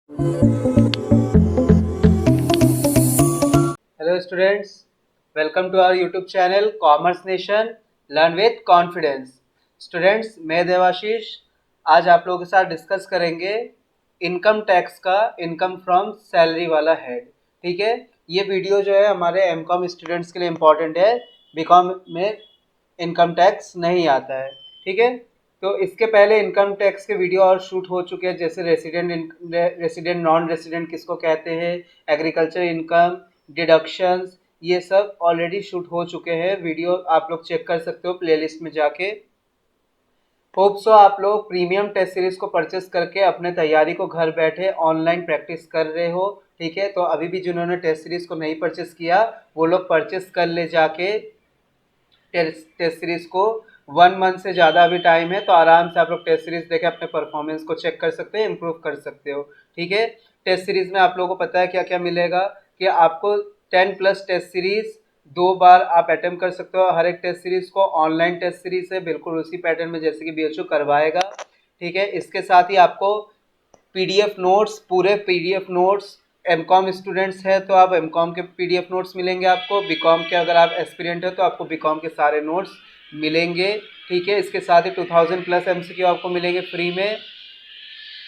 Hello students, welcome to our YouTube channel commerce nation learn with confidence. Students, मैं देवाशीष आज आप लोगों के साथ डिस्कस करेंगे इनकम टैक्स का इनकम फ्रॉम सैलरी वाला हेड। ठीक है, ये वीडियो जो है हमारे एमकॉम स्टूडेंट्स के लिए इम्पॉर्टेंट है। बीकॉम में इनकम टैक्स नहीं आता है। ठीक है, तो इसके पहले इनकम टैक्स के वीडियो और शूट हो चुके हैं, जैसे रेसिडेंट नॉन रेसिडेंट किसको कहते हैं, एग्रीकल्चर इनकम, डिडक्शंस, ये सब ऑलरेडी शूट हो चुके हैं। वीडियो आप लोग चेक कर सकते हो प्लेलिस्ट में जाके। होप सो आप लोग प्रीमियम टेस्ट सीरीज को परचेस करके अपने तैयारी को घर बैठे ऑनलाइन प्रैक्टिस कर रहे हो। ठीक है, तो अभी भी जिन्होंने टेस्ट सीरीज को नहीं परचेस किया वो लोग परचेस कर ले जाके टेस्ट सीरीज को। 1 मंथ से ज़्यादा अभी टाइम है, तो आराम से आप लोग टेस्ट सीरीज देके अपने परफॉर्मेंस को चेक कर सकते हो, इम्प्रूव कर सकते हो। ठीक है, टेस्ट सीरीज में आप लोगों को पता है क्या क्या मिलेगा, कि आपको 10+ टेस्ट सीरीज 2 बार आप अटेम्प्ट कर सकते हो। हर एक टेस्ट सीरीज को ऑनलाइन टेस्ट सीरीज है, बिल्कुल उसी पैटर्न में जैसे कि बीएचयू करवाएगा। ठीक है, इसके साथ ही आपको पीडीएफ नोट्स, पूरे पीडीएफ नोट्स, एमकॉम स्टूडेंट्स हैं तो आप एमकॉम के पीडीएफ नोट्स मिलेंगे आपको। बीकॉम के अगर आप एस्पिरेंट हो तो आपको बीकॉम के सारे नोट्स मिलेंगे। ठीक है, इसके साथ ही 2000+ एमसीक्यू आपको मिलेंगे फ्री में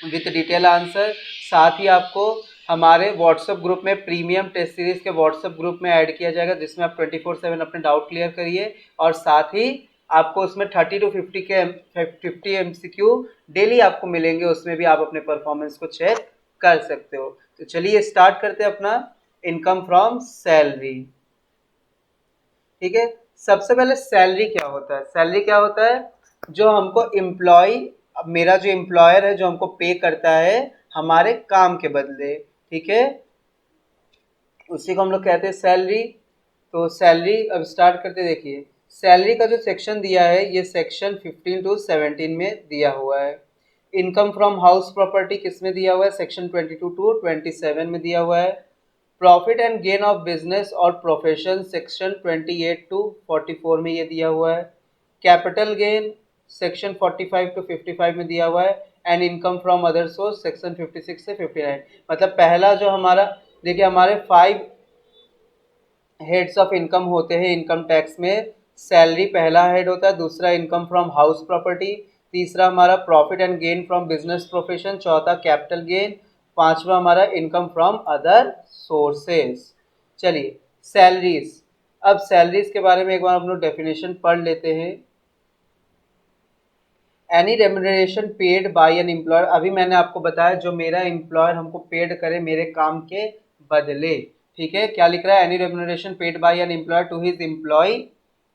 विथ डिटेल आंसर। साथ ही आपको हमारे व्हाट्सएप ग्रुप में, प्रीमियम टेस्ट सीरीज के व्हाट्सएप ग्रुप में ऐड किया जाएगा, जिसमें आप 24/7 अपने डाउट क्लियर करिए। और साथ ही आपको उसमें 30 to 50 एमसीक्यू डेली आपको मिलेंगे, उसमें भी आप अपने परफॉर्मेंस को चेक कर सकते हो। तो चलिए स्टार्ट करते हैं अपना इनकम फ्रॉम सैलरी। ठीक है, सबसे पहले सैलरी क्या होता है। सैलरी क्या होता है, जो हमको एम्प्लॉय, मेरा जो एम्प्लॉयर है जो हमको पे करता है हमारे काम के बदले। ठीक है, उसी को हम लोग कहते हैं सैलरी। तो सैलरी अब स्टार्ट करते, देखिए सैलरी का जो सेक्शन दिया है ये सेक्शन 15 to 17 में दिया हुआ है। इनकम फ्रॉम हाउस प्रॉपर्टी किस में दिया हुआ है, सेक्शन 22 to 27 में दिया हुआ है। Profit and gain of business और प्रोफेशन सेक्शन 28 to 44 में ये दिया हुआ है। कैपिटल गेन सेक्शन 45 to 55 में दिया हुआ है। And income from other source section 56 से 59। मतलब पहला जो हमारा, देखिए हमारे 5 हेड्स ऑफ इनकम होते हैं इनकम टैक्स में। सैलरी पहला हेड होता है, दूसरा इनकम फ्रॉम हाउस प्रॉपर्टी, तीसरा हमारा profit and gain from business profession, चौथा कैपिटल गेन, पांचवा हमारा इनकम फ्रॉम अदर सोर्सेस। चलिए सैलरीज, अब सैलरीज के बारे में एक बार हम लोग डेफिनेशन पढ़ लेते हैं। Any remuneration paid by an employer, अभी मैंने आपको बताया जो मेरा एम्प्लॉयर हमको पेड करे मेरे काम के बदले। ठीक है, क्या लिख रहा है, any remuneration paid by an employer to his employee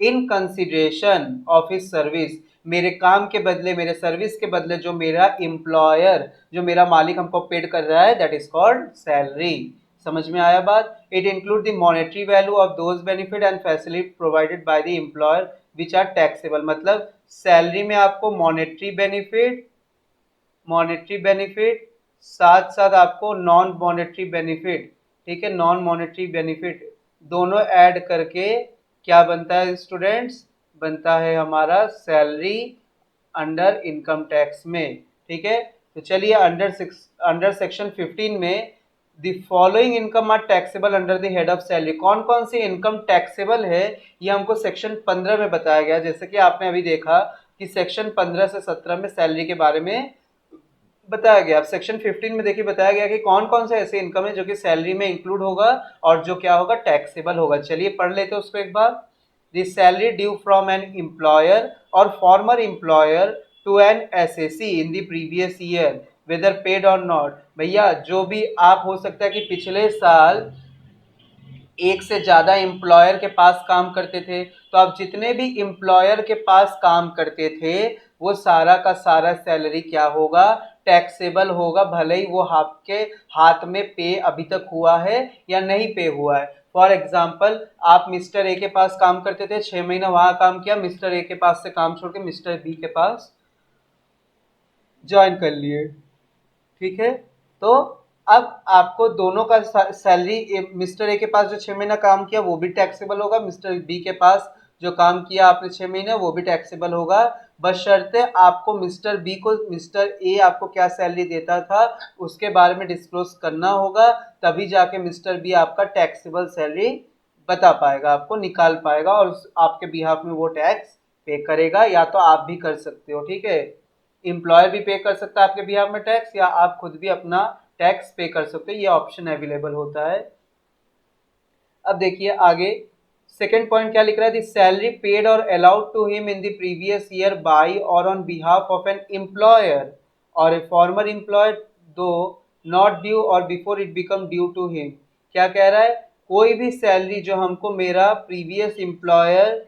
in consideration of his service, मेरे काम के बदले, मेरे सर्विस के बदले जो मेरा एम्प्लॉयर, जो मेरा मालिक हमको पेड कर रहा है, दैट इज कॉल्ड सैलरी। समझ में आया बात। It include the monetary value of those benefit and facility provided by the employer which are taxable. मतलब सैलरी में आपको मॉनेटरी बेनिफिट साथ साथ आपको नॉन मॉनेटरी बेनिफिट, ठीक है, नॉन मॉनेटरी बेनिफिट दोनों ऐड करके क्या बनता है स्टूडेंट्स, बनता है हमारा सैलरी अंडर इनकम टैक्स में। ठीक है, तो चलिए अंडर सेक्शन 15 में the following income are taxable under the head of salary, कौन कौन सी इनकम टैक्सेबल है ये हमको सेक्शन 15 में बताया गया। जैसे कि आपने अभी देखा कि सेक्शन 15 से 17 में सैलरी के बारे में बताया गया। अब सेक्शन 15 में देखिए बताया गया कि कौन कौन से ऐसे इनकम है जो कि सैलरी में इंक्लूड होगा और जो क्या होगा, टैक्सेबल होगा। चलिए पढ़ लेते हैं उसको एक बार। The salary due from an employer और former employer to an assessee in the previous year whether paid और नॉट। भैया जो भी आप, हो सकता है कि पिछले साल एक से ज़्यादा एम्प्लॉयर के पास काम करते थे, तो आप जितने भी एम्प्लॉयर के पास काम करते थे वो सारा का सारा सैलरी क्या होगा, टैक्सेबल होगा, भले ही वो आपके हाथ में पे अभी तक हुआ है या नहीं पे हुआ है। फॉर एग्जाम्पल, आप मिस्टर ए के पास काम करते थे, 6 महीना वहां काम किया, मिस्टर ए के पास से काम छोड़ के मिस्टर बी के पास ज्वाइन कर लिए। ठीक है, तो अब आपको दोनों का सैलरी, मिस्टर ए के पास जो 6 महीना काम किया वो भी टैक्सेबल होगा, मिस्टर बी के पास जो काम किया आपने 6 महीने वो भी टैक्सेबल होगा, बशर्ते आपको मिस्टर बी को मिस्टर ए आपको क्या सैलरी देता था उसके बारे में डिस्क्लोज करना होगा, तभी जाके मिस्टर बी आपका टैक्सेबल सैलरी बता पाएगा, आपको निकाल पाएगा और आपके बिहाफ में वो टैक्स पे करेगा। या तो आप भी कर सकते हो, ठीक है, एम्प्लॉयर भी पे कर सकता है आपके बिहाफ में टैक्स, या आप खुद भी अपना टैक्स पे कर सकते हो, ये ऑप्शन अवेलेबल होता है। अब देखिए आगे सेकेंड पॉइंट क्या लिख रहा है, द सैलरी पेड और allowed to him in the previous year by और on behalf of an employer और a former employer though not due और before it become due to him. क्या कह रहा है, कोई भी सैलरी जो हमको मेरा प्रीवियस एम्प्लॉयर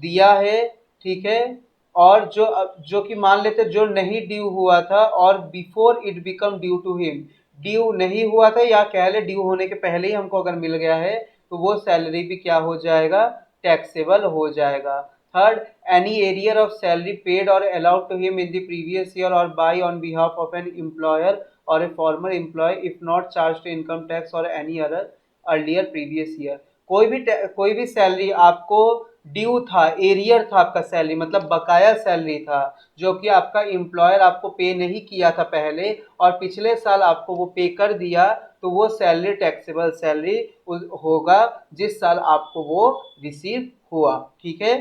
दिया है, ठीक है, और जो कि मान लेते जो नहीं ड्यू हुआ था और before it become due to him, due नहीं हुआ था या कह ले ड्यू होने के पहले ही हमको अगर मिल गया है तो वो सैलरी भी क्या हो जाएगा, टैक्सेबल हो जाएगा। Third, any arrear of salary paid और allowed to him in the previous year और by on behalf of an employer और a former employee if not charge to income tax और any other earlier previous year. कोई भी salary आपको due था, arrear था आपका सैलरी मतलब बकाया सैलरी था, जो कि आपका एम्प्लॉयर आपको पे नहीं किया था पहले और पिछले साल आपको वो पे कर दिया, तो वो सैलरी टैक्सेबल सैलरी होगा जिस साल आपको वो रिसीव हुआ, ठीक है।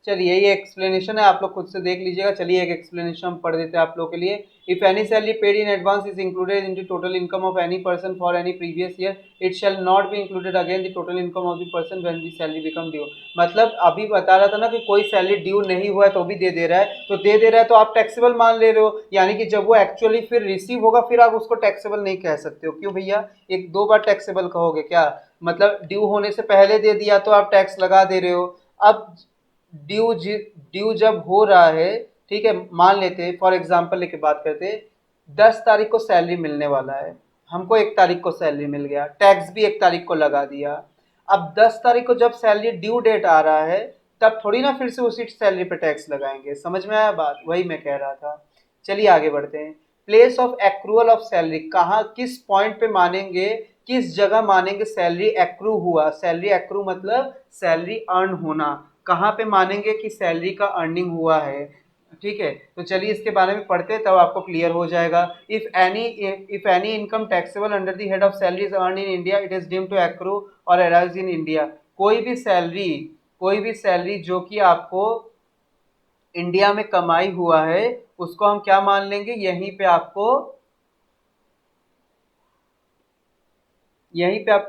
चलिए ये एक्सप्लेनेशन है, आप लोग खुद से देख लीजिएगा। चलिए एक एक्सप्लेनेशन हम पढ़ देते हैं आप लोग के लिए। If any salary paid in advance is included in the total income of any person for any previous year, it shall not be included again the total income of the person when the salary become due. मतलब अभी बता रहा था ना कि कोई salary due नहीं हुआ है तो भी दे दे रहा है, तो दे दे रहा है तो आप टैक्सेबल मान ले रहे हो, यानी कि जब वो एक्चुअली फिर रिसीव होगा फिर आप उसको टैक्सेबल नहीं कह सकते हो। क्यों भैया, एक दो बार टैक्सेबल कहोगे क्या, मतलब ड्यू होने से पहले दे दिया तो आप टैक्स लगा दे रहे हो। अब ड्यू जब हो रहा है, ठीक है, मान लेते फॉर एग्जांपल लेके बात करते, 10 तारीख को सैलरी मिलने वाला है, हमको 1 तारीख को सैलरी मिल गया, टैक्स भी 1 तारीख को लगा दिया। अब 10 तारीख को जब सैलरी ड्यू डेट आ रहा है तब थोड़ी ना फिर से उसी सैलरी पे टैक्स लगाएंगे, समझ में आया बात, वही मैं कह रहा था। चलिए आगे बढ़ते हैं। Place of accrual of salary, कहाँ किस पॉइंट पे मानेंगे, किस जगह मानेंगे सैलरी एक्रू हुआ, सैलरी एक्रू मतलब सैलरी अर्न होना, कहाँ पे मानेंगे कि सैलरी का अर्निंग हुआ है, ठीक है। तो चलिए इसके बारे में पढ़ते हैं तब आपको क्लियर हो जाएगा। If any income taxable under the head of salaries earn in India it is deemed to accrue और अराइज इन इंडिया। कोई भी सैलरी जो कि आपको इंडिया में कमाई हुआ है उसको हम क्या मान लेंगे, यहीं पे आपको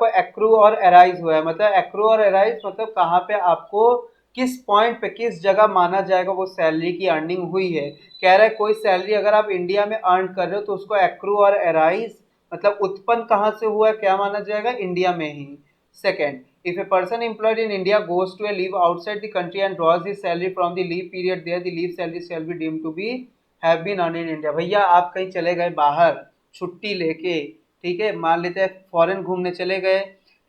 एक्रू और अराइज हुआ है, मतलब एक्रू और अराइज मतलब कहाँ पे आपको किस पॉइंट पे किस जगह माना जाएगा वो सैलरी की अर्निंग हुई है। कह रहा है कोई सैलरी अगर आप इंडिया में अर्न कर रहे हो तो उसको एक्रू और अराइज मतलब उत्पन्न कहाँ से हुआ है क्या माना जाएगा, इंडिया में ही। Second, if a person employed in India goes to a leave outside the country and draws his salary from the leave period there the leave salary shall be deemed to be have been earn in India. भैया आप कहीं चले गए बाहर छुट्टी लेके, ठीक है, मान लेते हैं फॉरेन घूमने चले गए,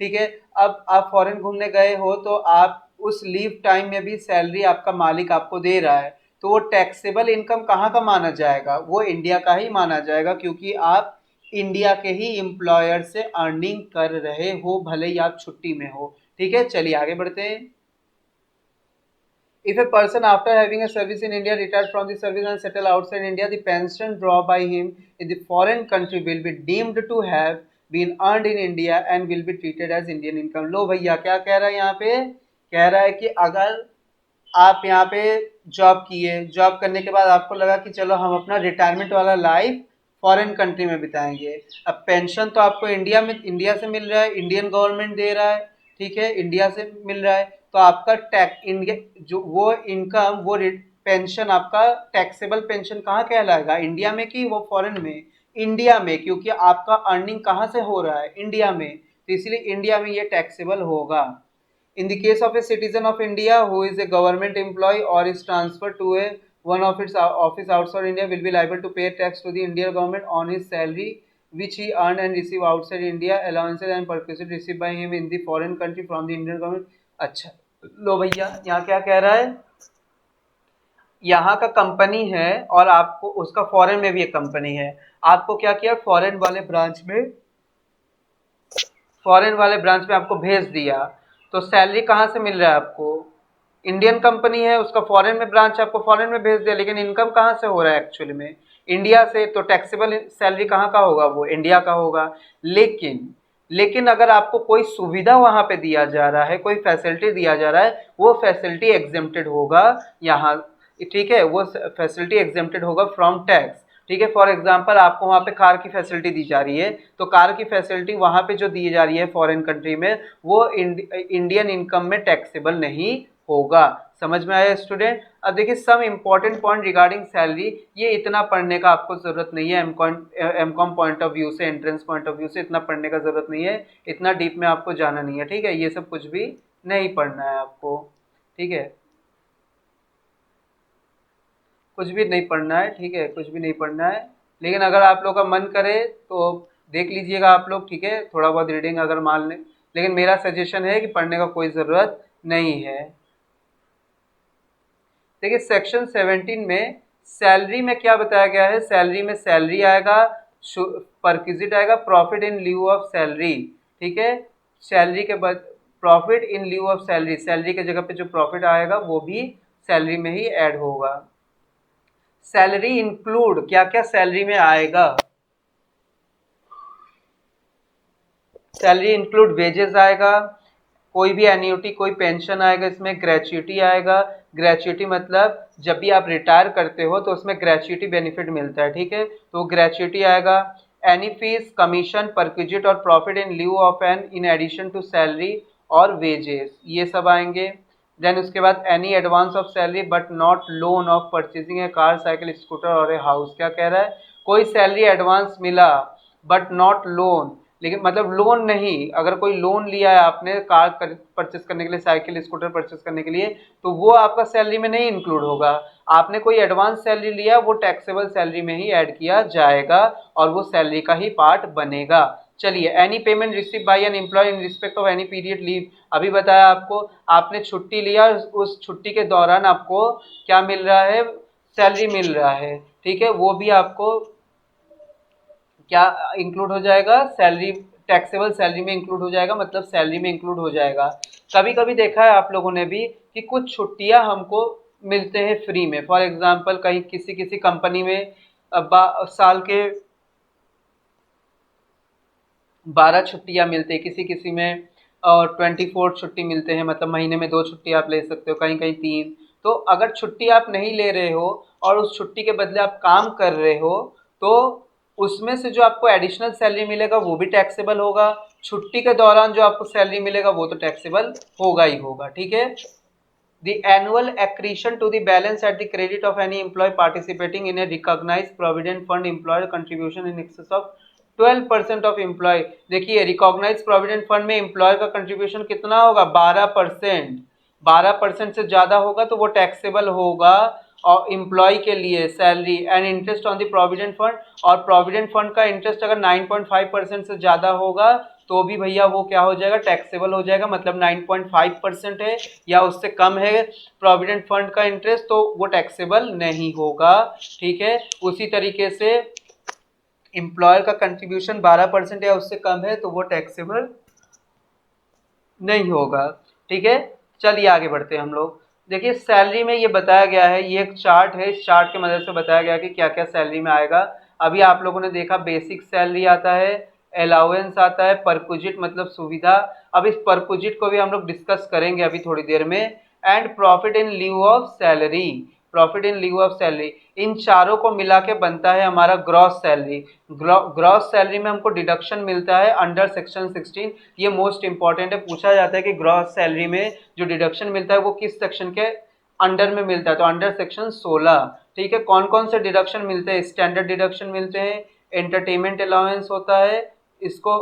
ठीक है, अब आप फॉरेन घूमने गए हो तो आप उस लीव टाइम में भी सैलरी आपका मालिक आपको दे रहा है, तो वो टैक्सेबल इनकम कहाँ का माना जाएगा, वो इंडिया का ही माना जाएगा, क्योंकि आप इंडिया के ही एम्प्लॉयर से अर्निंग कर रहे हो भले ही आप छुट्टी में हो, ठीक है। चलिए आगे बढ़ते हैं। If a person after having a service in India retired from the service and settle outside India, the pension draw by him in the foreign country will be deemed to have been earned in India and will be treated as Indian income। लो भैया क्या कह रहा है यहाँ पे, कह रहा है कि अगर आप यहाँ पे जॉब किए, जॉब करने के बाद आपको लगा कि चलो हम अपना रिटायरमेंट वाला लाइफ फॉरेन कंट्री में बिताएंगे, अब पेंशन तो आपको इंडिया से मिल रहा है, इंडियन गवर्नमेंट दे रहा है, ठीक है, इंडिया से मिल रहा है, तो आपका टैक्स इंडिया जो वो इनकम वो पेंशन आपका टैक्सेबल पेंशन कहाँ कहलाएगा, इंडिया में कि वो फॉरेन में, इंडिया में, क्योंकि आपका अर्निंग कहाँ से हो रहा है, इंडिया में, तो इसलिए इंडिया में ये टैक्सेबल होगा। In the case of a citizen of India who is a government employee or is transferred to a one of its office outside India will be liable to pay tax to the Indian government on his salary which he earned and receive outside India, allowances and perquisites received by him in the foreign country from the Indian government। अच्छा लो भैया यहाँ क्या कह रहा है, यहाँ का company है और आपको उसका फॉरेन में भी एक कंपनी है, आपको क्या किया फॉरेन वाले ब्रांच में फॉरेन वाले ब्रांच में आपको भेज दिया, तो सैलरी कहाँ से मिल रहा है आपको? इंडियन कंपनी है, उसका फॉरेन में ब्रांच आपको फॉरेन में भेज दिया, लेकिन इनकम कहाँ से हो रहा है एक्चुअली में? इंडिया से। तो टैक्सेबल सैलरी कहाँ का होगा? वो इंडिया का होगा। लेकिन अगर आपको कोई सुविधा वहां पे दिया जा रहा है, कोई फैसिलिटी दिया जा रहा है, वो फैसिलिटी एग्जेम्प्टेड होगा यहाँ, ठीक है, वो फैसिलिटी एग्जेम्प्टेड होगा फ्रॉम टैक्स। ठीक है, फॉर एग्जांपल आपको वहाँ पे कार की फैसिलिटी दी जा रही है, तो कार की फैसिलिटी वहाँ पे जो दी जा रही है फॉरेन कंट्री में, वो इंडियन इनकम में टैक्सेबल नहीं होगा। समझ में आया स्टूडेंट? अब देखिए some important point regarding salary, ये इतना पढ़ने का आपको जरूरत नहीं है, एमकॉम पॉइंट ऑफ व्यू से, एंट्रेंस पॉइंट ऑफ व्यू से इतना पढ़ने का जरूरत नहीं है, इतना डीप में आपको जाना नहीं है। ठीक है, ये सब कुछ भी नहीं पढ़ना है आपको। ठीक है, कुछ भी नहीं पढ़ना है। ठीक है, कुछ भी नहीं पढ़ना है, लेकिन अगर आप लोग का मन करे तो देख लीजिएगा आप लोग। ठीक है, थोड़ा बहुत रीडिंग अगर मान लें, लेकिन मेरा सजेशन है कि पढ़ने का कोई ज़रूरत नहीं है। देखिए सेक्शन 17 में सैलरी में क्या बताया गया है? सैलरी में सैलरी आएगा, परक्विजिट आएगा, profit in lieu of salary. ठीक है, सैलरी के बाद profit in lieu of salary, salary के जगह पे जो प्रॉफिट आएगा वो भी सैलरी में ही ऐड होगा। सैलरी इंक्लूड क्या क्या सैलरी में आएगा? सैलरी इंक्लूड वेजेस आएगा, कोई भी एन्युटी, कोई पेंशन आएगा, इसमें ग्रेच्युटी आएगा। ग्रेच्युटी मतलब जब भी आप रिटायर करते हो तो उसमें ग्रेच्युटी बेनिफिट मिलता है। ठीक है, तो ग्रेच्युटी आएगा। एनी फीस, कमीशन, परक्विजिट और profit in lieu of an in addition to salary और वेजेस, ये सब आएंगे। देन उसके बाद any advance of salary but not loan of purchasing a car, cycle, scooter और ए हाउस। क्या कह रहा है? कोई सैलरी एडवांस मिला बट नॉट लोन, लेकिन मतलब लोन नहीं, अगर कोई लोन लिया है आपने कार परचेस करने के लिए, साइकिल, स्कूटर परचेस करने के लिए, तो वो आपका सैलरी में नहीं इंक्लूड होगा। आपने कोई एडवांस सैलरी लिया, वो टैक्सेबल सैलरी में ही ऐड किया जाएगा और वो सैलरी का ही पार्ट बनेगा। चलिए, any payment receive by an employee in respect of any period leave, अभी बताया आपको, आपने छुट्टी लिया, उस छुट्टी के दौरान आपको क्या मिल रहा है? सैलरी मिल रहा है। ठीक है, वो भी आपको क्या इंक्लूड हो जाएगा? सैलरी, टैक्सेबल सैलरी में इंक्लूड हो जाएगा, मतलब सैलरी में इंक्लूड हो जाएगा। कभी कभी देखा है आप लोगों ने भी कि कुछ छुट्टियां हमको मिलते हैं फ्री में। फॉर एग्जांपल कहीं किसी किसी कंपनी में साल के 12 छुट्टियां मिलती है, किसी किसी में और 24 छुट्टी मिलते हैं, मतलब महीने में 2 छुट्टी आप ले सकते हो, कहीं कहीं 3। तो अगर छुट्टी आप नहीं ले रहे हो और उस छुट्टी के बदले आप काम कर रहे हो, तो उसमें से जो आपको एडिशनल सैलरी मिलेगा वो भी टैक्सेबल होगा। छुट्टी के दौरान जो आपको सैलरी मिलेगा वो तो टैक्सेबल होगा ही होगा। ठीक है, the annual accretion to the balance at the credit of any employee participating in a recognized provident fund employer contribution in excess of 12% of employee। देखिए रिकॉग्नाइज प्रोविडेंट फंड में एम्प्लॉय का कंट्रीब्यूशन कितना होगा? 12%। 12% से ज्यादा होगा तो वो टैक्सेबल होगा और एम्प्लॉय के लिए salary and interest on the provident fund, और प्रोविडेंट फंड का इंटरेस्ट अगर 9.5% से ज्यादा होगा तो भी भैया वो क्या हो जाएगा? टैक्सेबल हो जाएगा। मतलब 9.5% है या उससे कम है प्रोविडेंट फंड का इंटरेस्ट, तो वो टैक्सेबल नहीं होगा। ठीक है, उसी तरीके से एम्प्लॉयर का कंट्रीब्यूशन 12% या उससे कम है तो वो टैक्सेबल नहीं होगा। ठीक है, चलिए आगे बढ़ते हैं हम लोग। देखिए सैलरी में ये बताया गया है, ये एक चार्ट है, इस चार्ट के मदद से बताया गया कि क्या क्या सैलरी में आएगा। अभी आप लोगों ने देखा बेसिक सैलरी आता है, अलाउंस आता है, परक्विजिट मतलब सुविधा, अब इस परक्विजिट को भी हम लोग डिस्कस करेंगे अभी थोड़ी देर में, and profit in lieu of salary. Profit in lieu of salary, इन चारों को मिला के बनता है हमारा ग्रॉस सैलरी। ग्रॉस सैलरी में हमको डिडक्शन मिलता है अंडर सेक्शन 16। ये मोस्ट इंपॉर्टेंट है, पूछा जाता है कि ग्रॉस सैलरी में जो डिडक्शन मिलता है वो किस सेक्शन के अंडर में मिलता है, तो अंडर सेक्शन 16। ठीक है, कौन कौन से डिडक्शन मिलते हैं? स्टैंडर्ड डिडक्शन मिलते हैं, एंटरटेनमेंट अलाउंस होता है, इसको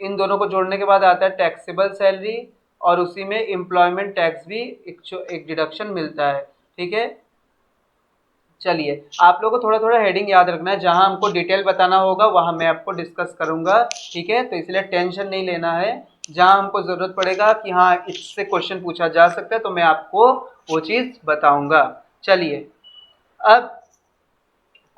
इन दोनों को जोड़ने के बाद आता है टैक्सेबल सैलरी, और उसी में एम्प्लॉयमेंट टैक्स भी एक डिडक्शन मिलता है। ठीक है, चलिए आप लोगों को थोड़ा थोड़ा हेडिंग याद रखना है, जहां हमको डिटेल बताना होगा वहां मैं आपको डिस्कस करूंगा। ठीक है, तो इसलिए टेंशन नहीं लेना है, जहां हमको जरूरत पड़ेगा कि हाँ इससे क्वेश्चन पूछा जा सकता है तो मैं आपको वो चीज बताऊंगा। चलिए अब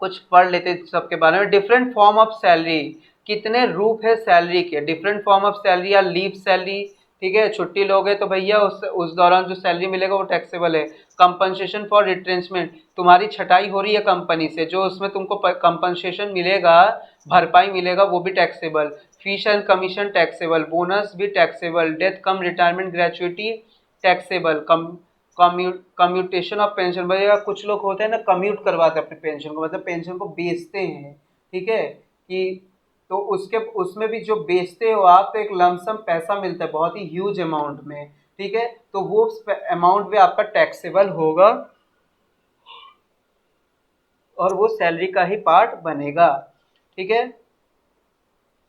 कुछ पढ़ लेते हैं सबके बारे में। डिफरेंट फॉर्म ऑफ सैलरी, कितने रूप है सैलरी के, डिफरेंट फॉर्म ऑफ सैलरी या लीव सैलरी, ठीक है, छुट्टी लोगे तो भैया उस दौरान जो सैलरी मिलेगा वो टैक्सेबल है। कंपनसेशन फॉर रिट्रेंचमेंट, तुम्हारी छटाई हो रही है कंपनी से, जो उसमें तुमको कंपनसेशन मिलेगा, भरपाई मिलेगा, वो भी taxable. Fees and commission taxable, bonus भी taxable, death cum retirement gratuity taxable, commutation of pension, भैया कुछ लोग होते हैं ना कम्यूट करवाते हैं अपने पेंशन को, मतलब पेंशन को बेचते हैं, ठीक है, कि तो उसके उसमें भी जो बेचते हो आप तो एक लमसम पैसा मिलता है बहुत ही ह्यूज अमाउंट में, ठीक है, तो वो अमाउंट भी आपका टैक्सेबल होगा और वो सैलरी का ही पार्ट बनेगा, ठीक है।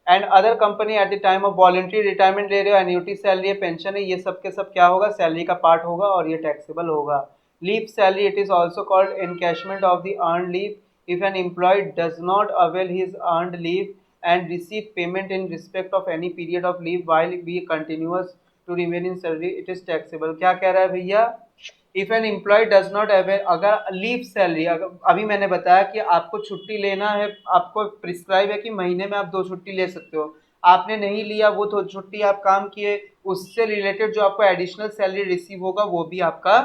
And other company at the time of voluntary retirement ले रहे हो, एन्यूटी सैलरी है, पेंशन है, ये सब के सब क्या होगा, सैलरी का पार्ट होगा और ये टैक्सेबल होगा। Leave salary, it is also called encashment of the earn leave if an employee does not avail his earned leave and receive payment in respect of any period of leave while be continuous to remain in salary, it is taxable. क्या कह रहा है भैया, if an employee does not avail, अगर leave salary, अगर अभी मैंने बताया कि आपको छुट्टी लेना है, आपको प्रिस्क्राइब है कि महीने में आप 2 छुट्टी ले सकते हो, आपने नहीं लिया, वो तो छुट्टी आप काम किए, उससे रिलेटेड जो आपको एडिशनल सैलरी रिसीव होगा वो भी आपका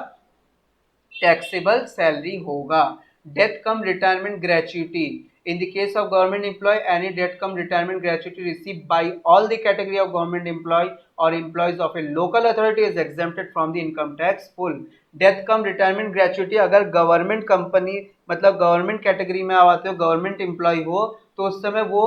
टैक्सेबल सैलरी होगा। Death cum retirement gratuity, in the case of government employee, any death cum retirement gratuity received by all the category of government employee or employees of a local authority is exempted from the income tax full. Death cum retirement gratuity, अगर government company मतलब government category में आते हो, government employee हो, तो उस समय वो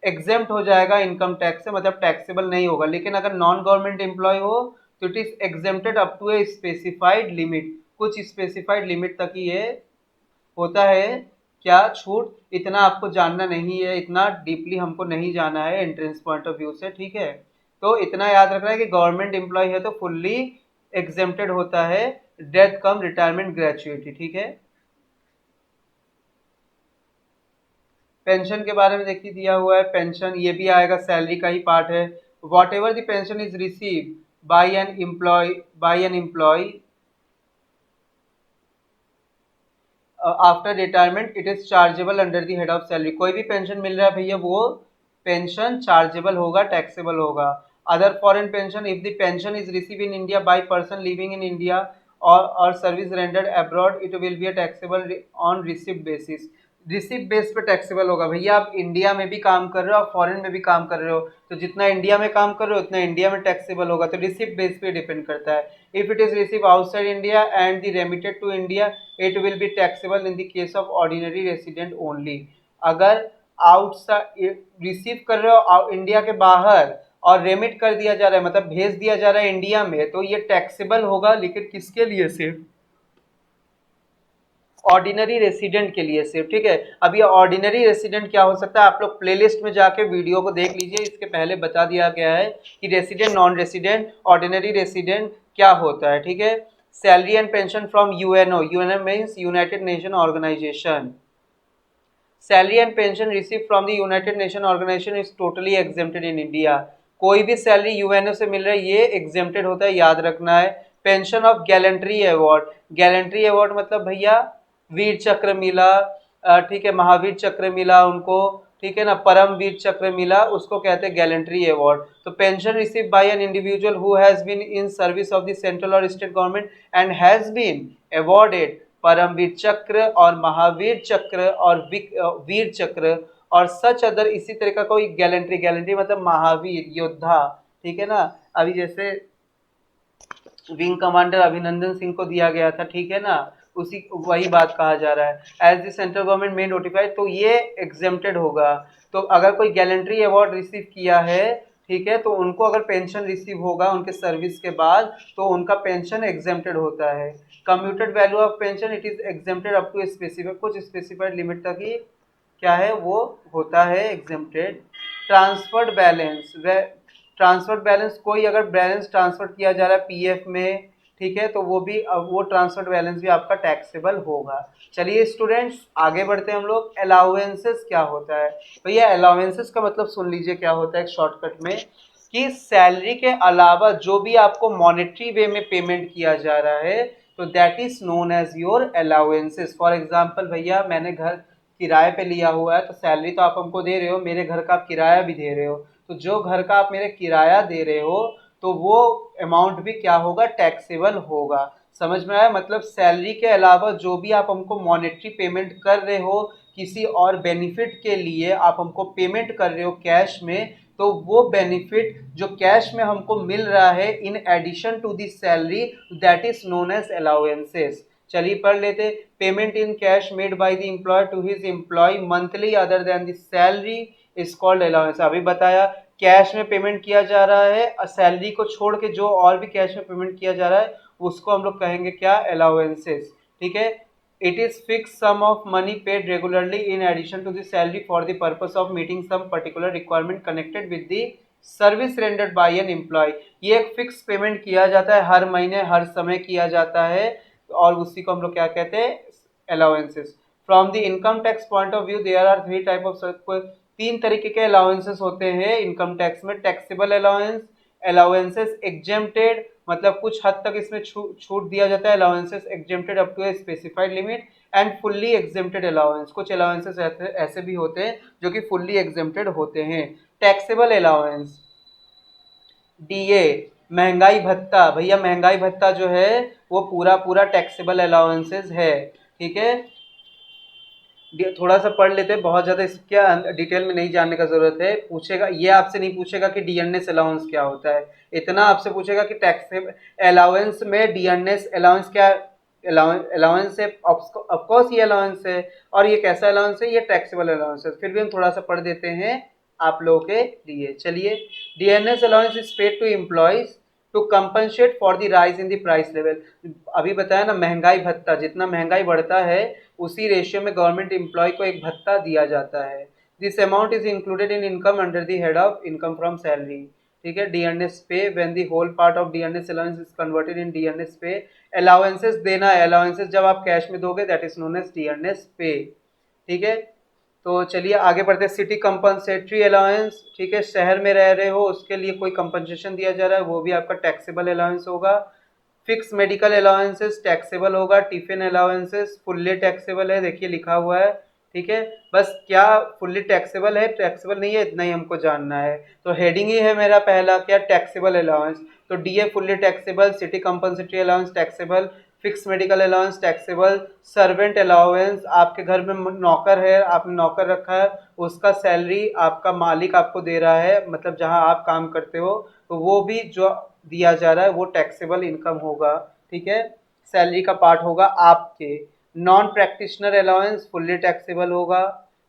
एग्जेम्प्ट हो जाएगा इनकम टैक्स से, मतलब टैक्सेबल नहीं होगा। लेकिन अगर नॉन गवर्नमेंट एम्प्लॉय हो तो it is exempted up to a specified limit, कुछ स्पेसिफाइड लिमिट तक ही ये होता है। क्या छूट, इतना आपको जानना नहीं है, इतना डीपली हमको नहीं जाना है एंट्रेंस पॉइंट ऑफ व्यू से, ठीक है। तो इतना याद रखना है कि गवर्नमेंट एम्प्लॉय है तो फुल्ली एग्जेम्प्टेड होता है डेथ कम रिटायरमेंट ग्रेच्युइटी, ठीक है। पेंशन के बारे में देखिए दिया हुआ है, पेंशन ये भी आएगा, सैलरी का ही पार्ट है। Whatever the pension is receive by an employee after retirement it is chargeable under the head of salary, कोई भी पेंशन मिल रहा है भैया वो पेंशन चार्जेबल होगा, टैक्सेबल होगा। Other foreign pension, if the pension is receive in India by person living in India और service rendered abroad it will be taxable on receipt basis, receipt base पे taxable होगा। भैया आप India में भी काम कर रहे हो, आप फॉरेन में भी काम कर रहे हो, तो जितना इंडिया में काम कर रहे हो उतना इंडिया में टैक्सेबल होगा, तो रिसिप्ट बेस पे डिपेंड करता है। If it is receive outside India and the remitted to India it will be taxable in the case of ordinary resident only. अगर आउटसाइड रिसीव कर रहे हो इंडिया के बाहर और रेमिट कर दिया जा रहा है, मतलब भेज दिया जा रहा है इंडिया में, तो ये टैक्सेबल होगा, लेकिन किसके लिए, सिर्फ ऑर्डिनरी रेसिडेंट के लिए सिर्फ, ठीक है। अब ये ऑर्डिनरी रेसिडेंट क्या हो सकता है, आप लोग प्लेलिस्ट में जाके वीडियो को देख लीजिए, इसके पहले बता दिया गया है कि resident, non resident, ordinary resident क्या होता है, ठीक है। Salary and pension from UNO, UNO means united nation organisation, salary and pension receive from the united nation organisation is totally exempted in India, कोई भी सैलरी यूएनओ से मिल रहा है ये एग्जेम्प्टेड होता है, याद रखना है। Pension of gallantry award, gallantry award मतलब भैया वीर चक्र मिला, ठीक है, महावीर चक्र मिला उनको, ठीक है ना, परम वीर चक्र मिला, उसको कहते हैं गैलेंट्री अवार्ड। तो pension receive by an individual who has been in service of the central और state government and has been awarded Paramvir Chakra और महावीर चक्र और वीर चक्र और सच अदर, इसी तरह का कोई गैलेंट्री, गैलेंट्री मतलब महावीर योद्धा, ठीक है ना। अभी जैसे विंग कमांडर अभिनंदन सिंह को दिया गया था, ठीक है ना, उसी वही बात कहा जा रहा है। एज द सेंट्रल गवर्नमेंट में नोटिफाइड, तो ये एग्जेम्प्टेड होगा। तो अगर कोई गैलेंट्री अवार्ड रिसीव किया है, ठीक है, तो उनको अगर पेंशन रिसीव होगा उनके सर्विस के बाद तो उनका पेंशन एग्जेम्प्टेड होता है। Commuted value of pension it is exempted up to specific, कुछ स्पेसिफाइड लिमिट तक ही क्या है वो होता है exempted. Transferred balance, transfer balance, कोई अगर बैलेंस ट्रांसफर किया जा रहा है पीएफ में, ठीक है, तो वो भी वो ट्रांसफर बैलेंस भी आपका टैक्सेबल होगा। चलिए स्टूडेंट्स आगे बढ़ते हैं हम लोग। अलाउंसेस क्या होता है, तो ये अलाउंसेस का मतलब सुन लीजिए क्या होता है शॉर्टकट में, कि सैलरी के अलावा जो भी आपको मॉनेटरी वे में पेमेंट किया जा रहा है तो that is known as your allowances. For example भैया मैंने घर किराए पे लिया हुआ है तो सैलरी तो आप हमको दे रहे हो, मेरे घर का आप किराया भी दे रहे हो, तो जो घर का आप मेरे किराया दे रहे हो तो वो अमाउंट भी क्या होगा, टैक्सेबल होगा। समझ में आया? मतलब सैलरी के अलावा जो भी आप हमको मॉनेटरी पेमेंट कर रहे हो, किसी और बेनिफिट के लिए आप हमको पेमेंट कर रहे हो कैश में, तो वो बेनिफिट जो कैश में हमको मिल रहा है in addition to the salary, that is known as allowances. चलिए पढ़ लेते। Payment in cash made by the employer to his employee monthly other than the salary is called allowance. अभी बताया कैश में पेमेंट किया जा रहा है और सैलरी को छोड़ के जो और भी कैश में पेमेंट किया जा रहा है उसको हम लोग कहेंगे क्या, अलाउंसेस। ठीक है। It is fix sum of money paid regularly in addition to the salary for the purpose of meeting some particular requirement connected with the service rendered by an employee. ये एक फिक्स पेमेंट किया जाता है, हर महीने हर समय किया जाता है, और उसी को हम लोग क्या कहते हैं, allowances. From the income tax point of view there are three type of, तीन तरीके के अलाउंसेस होते हैं इनकम टैक्स में। टैक्सेबल अलाउंस, अलाउंसेस एग्जेम्प्टेड, मतलब कुछ हद तक इसमें छूट दिया जाता है, allowances exempted up to a specified limit, and fully exempted allowance. कुछ अलाउंसेस ऐसे भी होते हैं जो कि फुल्ली एग्जेम्प्टेड होते हैं। टैक्सेबल अलाउंस, डीए, महंगाई भत्ता, भैया महंगाई भत्ता जो है वो पूरा पूरा टैक्सेबल अलाउंसेस है। ठीक है। थोड़ा सा पढ़ लेते हैं, बहुत ज्यादा इसके डिटेल में नहीं जानने का जरूरत है। पूछेगा ये, आपसे नहीं पूछेगा कि डीएनएस अलाउंस क्या होता है, इतना आपसे पूछेगा कि टैक्स अलाउंस में डीएनएस अलाउंस क्या, अलाउंस है, ऑफकोर्स ये अलाउंस है। और ये कैसा अलाउंस है, ये टैक्सेबल अलाउंस है। फिर भी हम थोड़ा सा पढ़ देते हैं आप लोगों के लिए। चलिए, DNS allowance is paid to employees to compensate for the rise in the price level. अभी बताया ना, महंगाई भत्ता, जितना महंगाई बढ़ता है उसी रेशियो में गवर्नमेंट एम्प्लॉय को एक भत्ता दिया जाता है। This amount is included in income under the head of income from salary. ठीक है। DNS pay, when the whole part of DNS allowance is converted in DNS pay. Allowances देना है, अलाउंसेस जब आप कैश में दोगे that is known as DNS pay. ठीक है। तो चलिए आगे बढ़ते हैं। सिटी कंपनसेटरी अलाउंस, ठीक है, शहर में रह रहे हो उसके लिए कोई कंपनसेशन दिया जा रहा है, वो भी आपका टैक्सेबल अलाउंस होगा। फिक्स मेडिकल अलाउंसेस टैक्सेबल होगा। टिफिन अलाउंसेस फुल्ली टैक्सेबल है, देखिए लिखा हुआ है। ठीक है। बस क्या फुल्ली टैक्सेबल है, टैक्सेबल नहीं है, इतना ही हमको जानना है। तो हेडिंग ही है मेरा पहला क्या, टैक्सेबल अलाउंस। तो DA fully taxable, city compensatory allowance taxable, fix medical allowance taxable, servant allowance, आपके घर में नौकर है, आपने नौकर रखा है, उसका सैलरी आपका मालिक आपको दे रहा है, मतलब जहां आप काम करते हो, तो वो भी जो दिया जा रहा है वो टैक्सेबल इनकम होगा। ठीक है। सैलरी का पार्ट होगा आपके। Non practitioner allowance fully taxable होगा।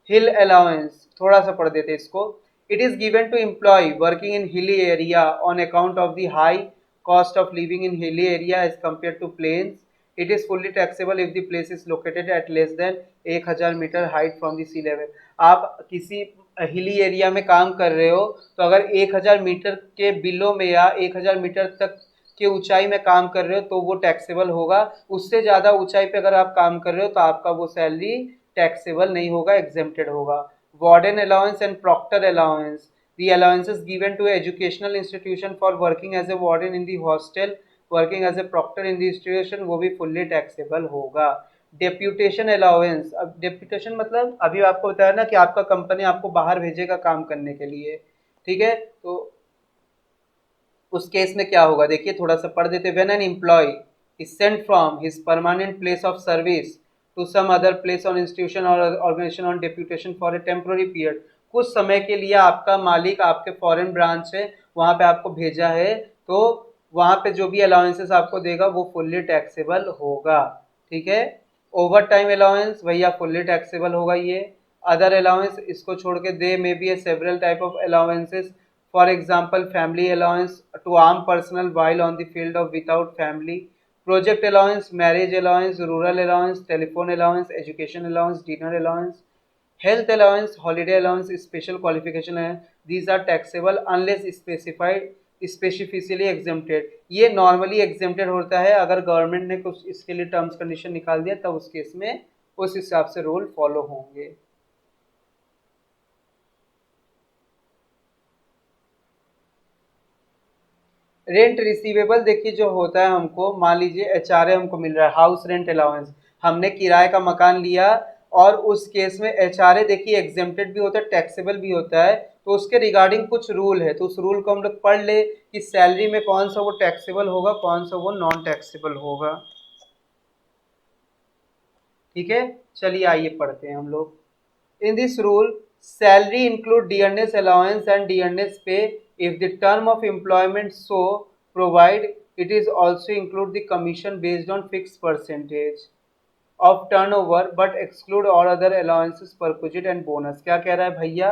हिल अलाउंस, थोड़ा सा पढ़ देते इसको। It is given to employ working in hilly area on account of the high cost of living in hilly area as compare to plains. It is fully taxable if the place is located at less than 1000 meter height from the sea level. आप किसी hilly area में काम कर रहे हो तो अगर 1000 metre के बिलो में या 1000 मीटर तक की ऊंचाई में काम कर रहे हो तो वो टैक्सेबल होगा। उससे ज्यादा ऊंचाई पे अगर आप काम कर रहे हो तो आपका वो सैलरी टैक्सेबल नहीं होगा, एग्जेम्प्टेड होगा। Warden allowance and proctor allowance, the allowances given to educational institution for working as a warden in the hostel, working as a proctor in the institution, वो भी फुल्ली टैक्सेबल होगा। Deputation allowance, अब deputation मतलब अभी आपको बताया ना कि आपका कंपनी आपको बाहर भेजेगा काम करने के लिए। ठीक है। तो उस केस में क्या होगा, देखिए थोड़ा सा पढ़ देते। When an employee is sent from his permanent place of service to some other place on institution और organisation on deputation for a temporary period, कुछ समय के लिए आपका मालिक आपके फॉरेन ब्रांच है वहां पे आपको भेजा है, तो वहां पे जो भी अलाउंसेस आपको देगा वो फुल्ली टैक्सेबल होगा। ठीक है। ओवर टाइम अलाउंस भैया फुल्ली टैक्सेबल होगा ये। अदर अलाउंस इसको छोड़ के दे may be a several type of allowances, for example family allowance to armed personnel while on the field of without family, project allowance, marriage allowance, rural allowance, telephone allowance, education allowance, dinner allowance, health allowance, holiday allowance, special qualification allowance, these are taxable unless specified specifically exempted. ये normally exempted होता है, अगर government ने कुछ इसके लिए terms condition निकाल दिया तब उस केस में उस हिसाब से रूल फॉलो होंगे। रेंट रिसीवेबल, देखिए जो होता है, हमको मान लीजिए एचआरए हमको मिल रहा है, हाउस रेंट अलाउंस, हमने किराए का मकान लिया और उस केस में एचआरए देखिए एग्जेम्प्टेड भी होता है, टैक्सेबल भी होता है, तो उसके रिगार्डिंग कुछ रूल है, तो उस रूल को हम लोग पढ़ ले कि सैलरी में कौन सा वो टैक्सेबल होगा, कौन सा वो नॉन टैक्सेबल होगा। ठीक है, चलिए आइए पढ़ते हैं हम लोग। In this rule, salary include dearness allowance and dearness pay if the term of employment so provide. It is also include the commission based on fixed percentage of turnover but exclude all other allowances perquisite and bonus। क्या कह रहा है भैया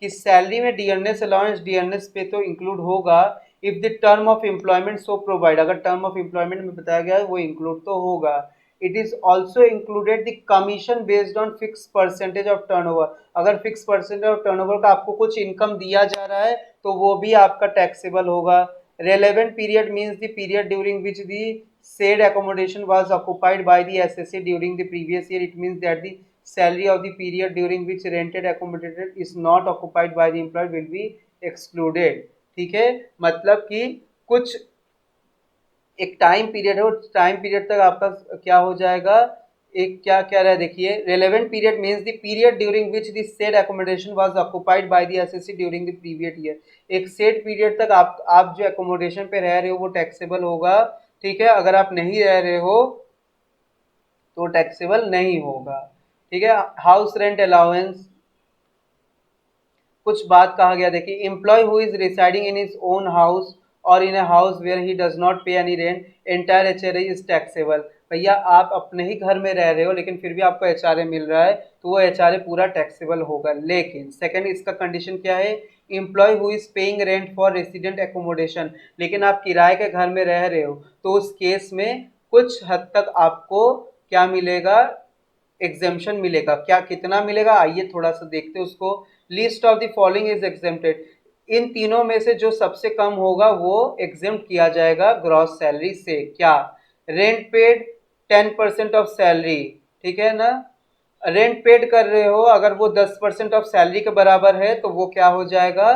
कि salary में dearness allowance dearness पे तो include होगा if the term of employment so provide, अगर टर्म ऑफ एम्प्लॉयमेंट में बताया गया है वो इंक्लूड तो होगा। It is also included the commission based on fix percentage of turnover, अगर फिक्स परसेंटेज ऑफ टर्नओवर का आपको कुछ इनकम दिया जा रहा है तो वो भी आपका टैक्सेबल होगा। Relevant period means the period during which the said accommodation was occupied by the SSC during the previous year. It means that the salary of the period during which rented accommodation is not occupied by the employer will be excluded। ठीक है, मतलब कि कुछ एक time period है, उस time period तक आपका क्या हो जाएगा, एक क्या कह रहा है देखिए, relevant period means the period during which the said accommodation was occupied by the assessee during the previous year. एक सेड पीरियड तक आप जो एकोमोडेशन पे रह रहे हो वो टैक्सेबल होगा। ठीक है, अगर आप नहीं रह रहे हो तो टैक्सेबल नहीं होगा। ठीक है, हाउस रेंट अलाउंस, कुछ बात कहा गया देखिए, employee who is residing in his own house और in a house where he does not pay any rent entire HRA is taxable. भैया आप अपने ही घर में रह रहे हो लेकिन फिर भी आपको एचआरए मिल रहा है तो वो एचआरए पूरा टैक्सेबल होगा। लेकिन सेकंड इसका कंडीशन क्या है, employ who is paying rent for resident accommodation, लेकिन आप किराए के घर में रह रहे हो तो उस केस में कुछ हद तक आपको क्या मिलेगा, एग्जेम्पशन मिलेगा। क्या कितना मिलेगा आइए थोड़ा सा देखते हैं उसको। List of the following is exempted, इन तीनों में से जो सबसे कम होगा वो एग्जेम्प्ट किया जाएगा ग्रॉस सैलरी से। क्या, रेंट पेड 10% ऑफ सैलरी, ठीक है ना, रेंट पेड कर रहे हो अगर वो 10% ऑफ सैलरी के बराबर है तो वो क्या हो जाएगा,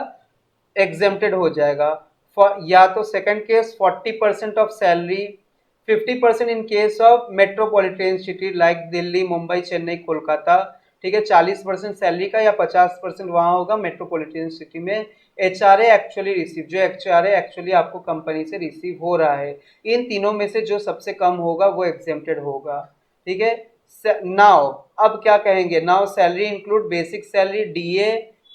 एग्जेम्प्टेड हो जाएगा। या तो second case 40% of salary, 50% in case of metropolitan city like Delhi Mumbai Chennai Kolkata. ठीक है, 40% सैलरी का या 50% वहां होगा मेट्रोपॉलिटन सिटी में। एचआरए एक्चुअली रिसीव, जो एचआरए एक्चुअली आपको कंपनी से रिसीव हो रहा है, इन तीनों में से जो सबसे कम होगा वो एग्जेम्प्टेड होगा। ठीक है, नाउ अब क्या कहेंगे, now salary include basic salary, DA,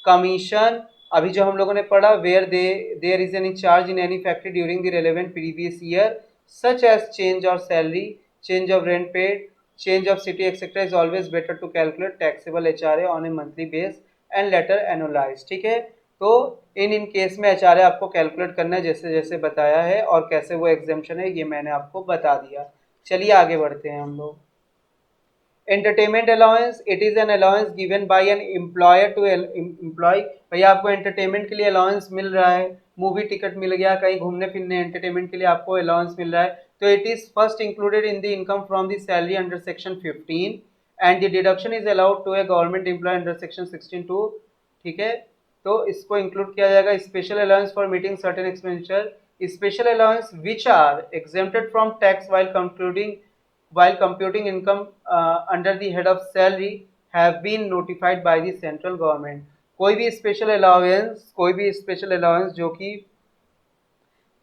commission, अभी जो हम लोगों ने पढ़ा, where there is any charge in any factory during the relevant previous year such as change of salary, change of rent paid, change of city etc. is always better to calculate taxable HRA on a monthly base and later annualized। ठीक है, तो in case में HRA आपको calculate करना है जैसे जैसे बताया है, और कैसे वो एग्जेम्पशन है ये मैंने आपको बता दिया। चलिए आगे बढ़ते हैं हम लोग। Entertainment allowance, it is an allowance given by an employer to employ. भैया आपको एंटरटेनमेंट के लिए अलाउंस मिल रहा है, मूवी टिकट मिल गया, कहीं घूमने फिरने एंटरटेनमेंट के लिए आपको अलाउंस मिल रहा है, तो it is first included in the income from the salary under section 15 and the deduction is allowed to a government employ under section 16(2)। ठीक है, तो इसको इंक्लूड किया जाएगा। Special allowance for meeting certain expenditure, special allowance which are exempted from tax while computing income under the head of salary have been notified by the central government। कोई भी special allowance जो कि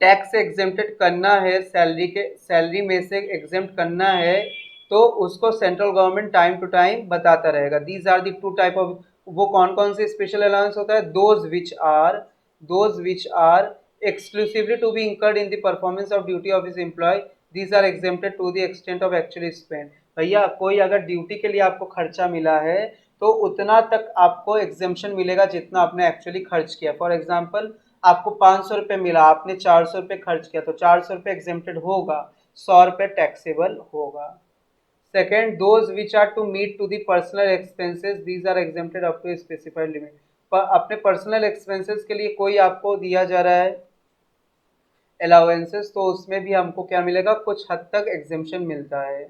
tax से exempted करना है, salary में से exempt करना है, तो उसको central government time to time बताता रहेगा। These are the two type of, वो कौन कौन से स्पेशल अलाउंस होता है, those which are exclusively to be incurred in the performance of duty of his employee, these are exempted to the extent of actually spent। भैया कोई अगर duty के लिए आपको खर्चा मिला है तो उतना तक आपको एग्जेम्पशन मिलेगा जितना आपने एक्चुअली खर्च किया। फॉर एग्जांपल आपको 500 रुपये मिला, आपने 400 रुपये खर्च किया तो 400 रुपये एग्जेम्प्टेड होगा, 100 रुपये टैक्सेबल होगा। Second, those which are to meet to the personal expenses, these are exempted up to specified limit. अपने पर्सनल एक्सपेंसेस के लिए कोई आपको दिया जा रहा है अलाउंसेस तो उसमें भी हमको क्या मिलेगा, कुछ हद तक एग्जेम्पशन मिलता है।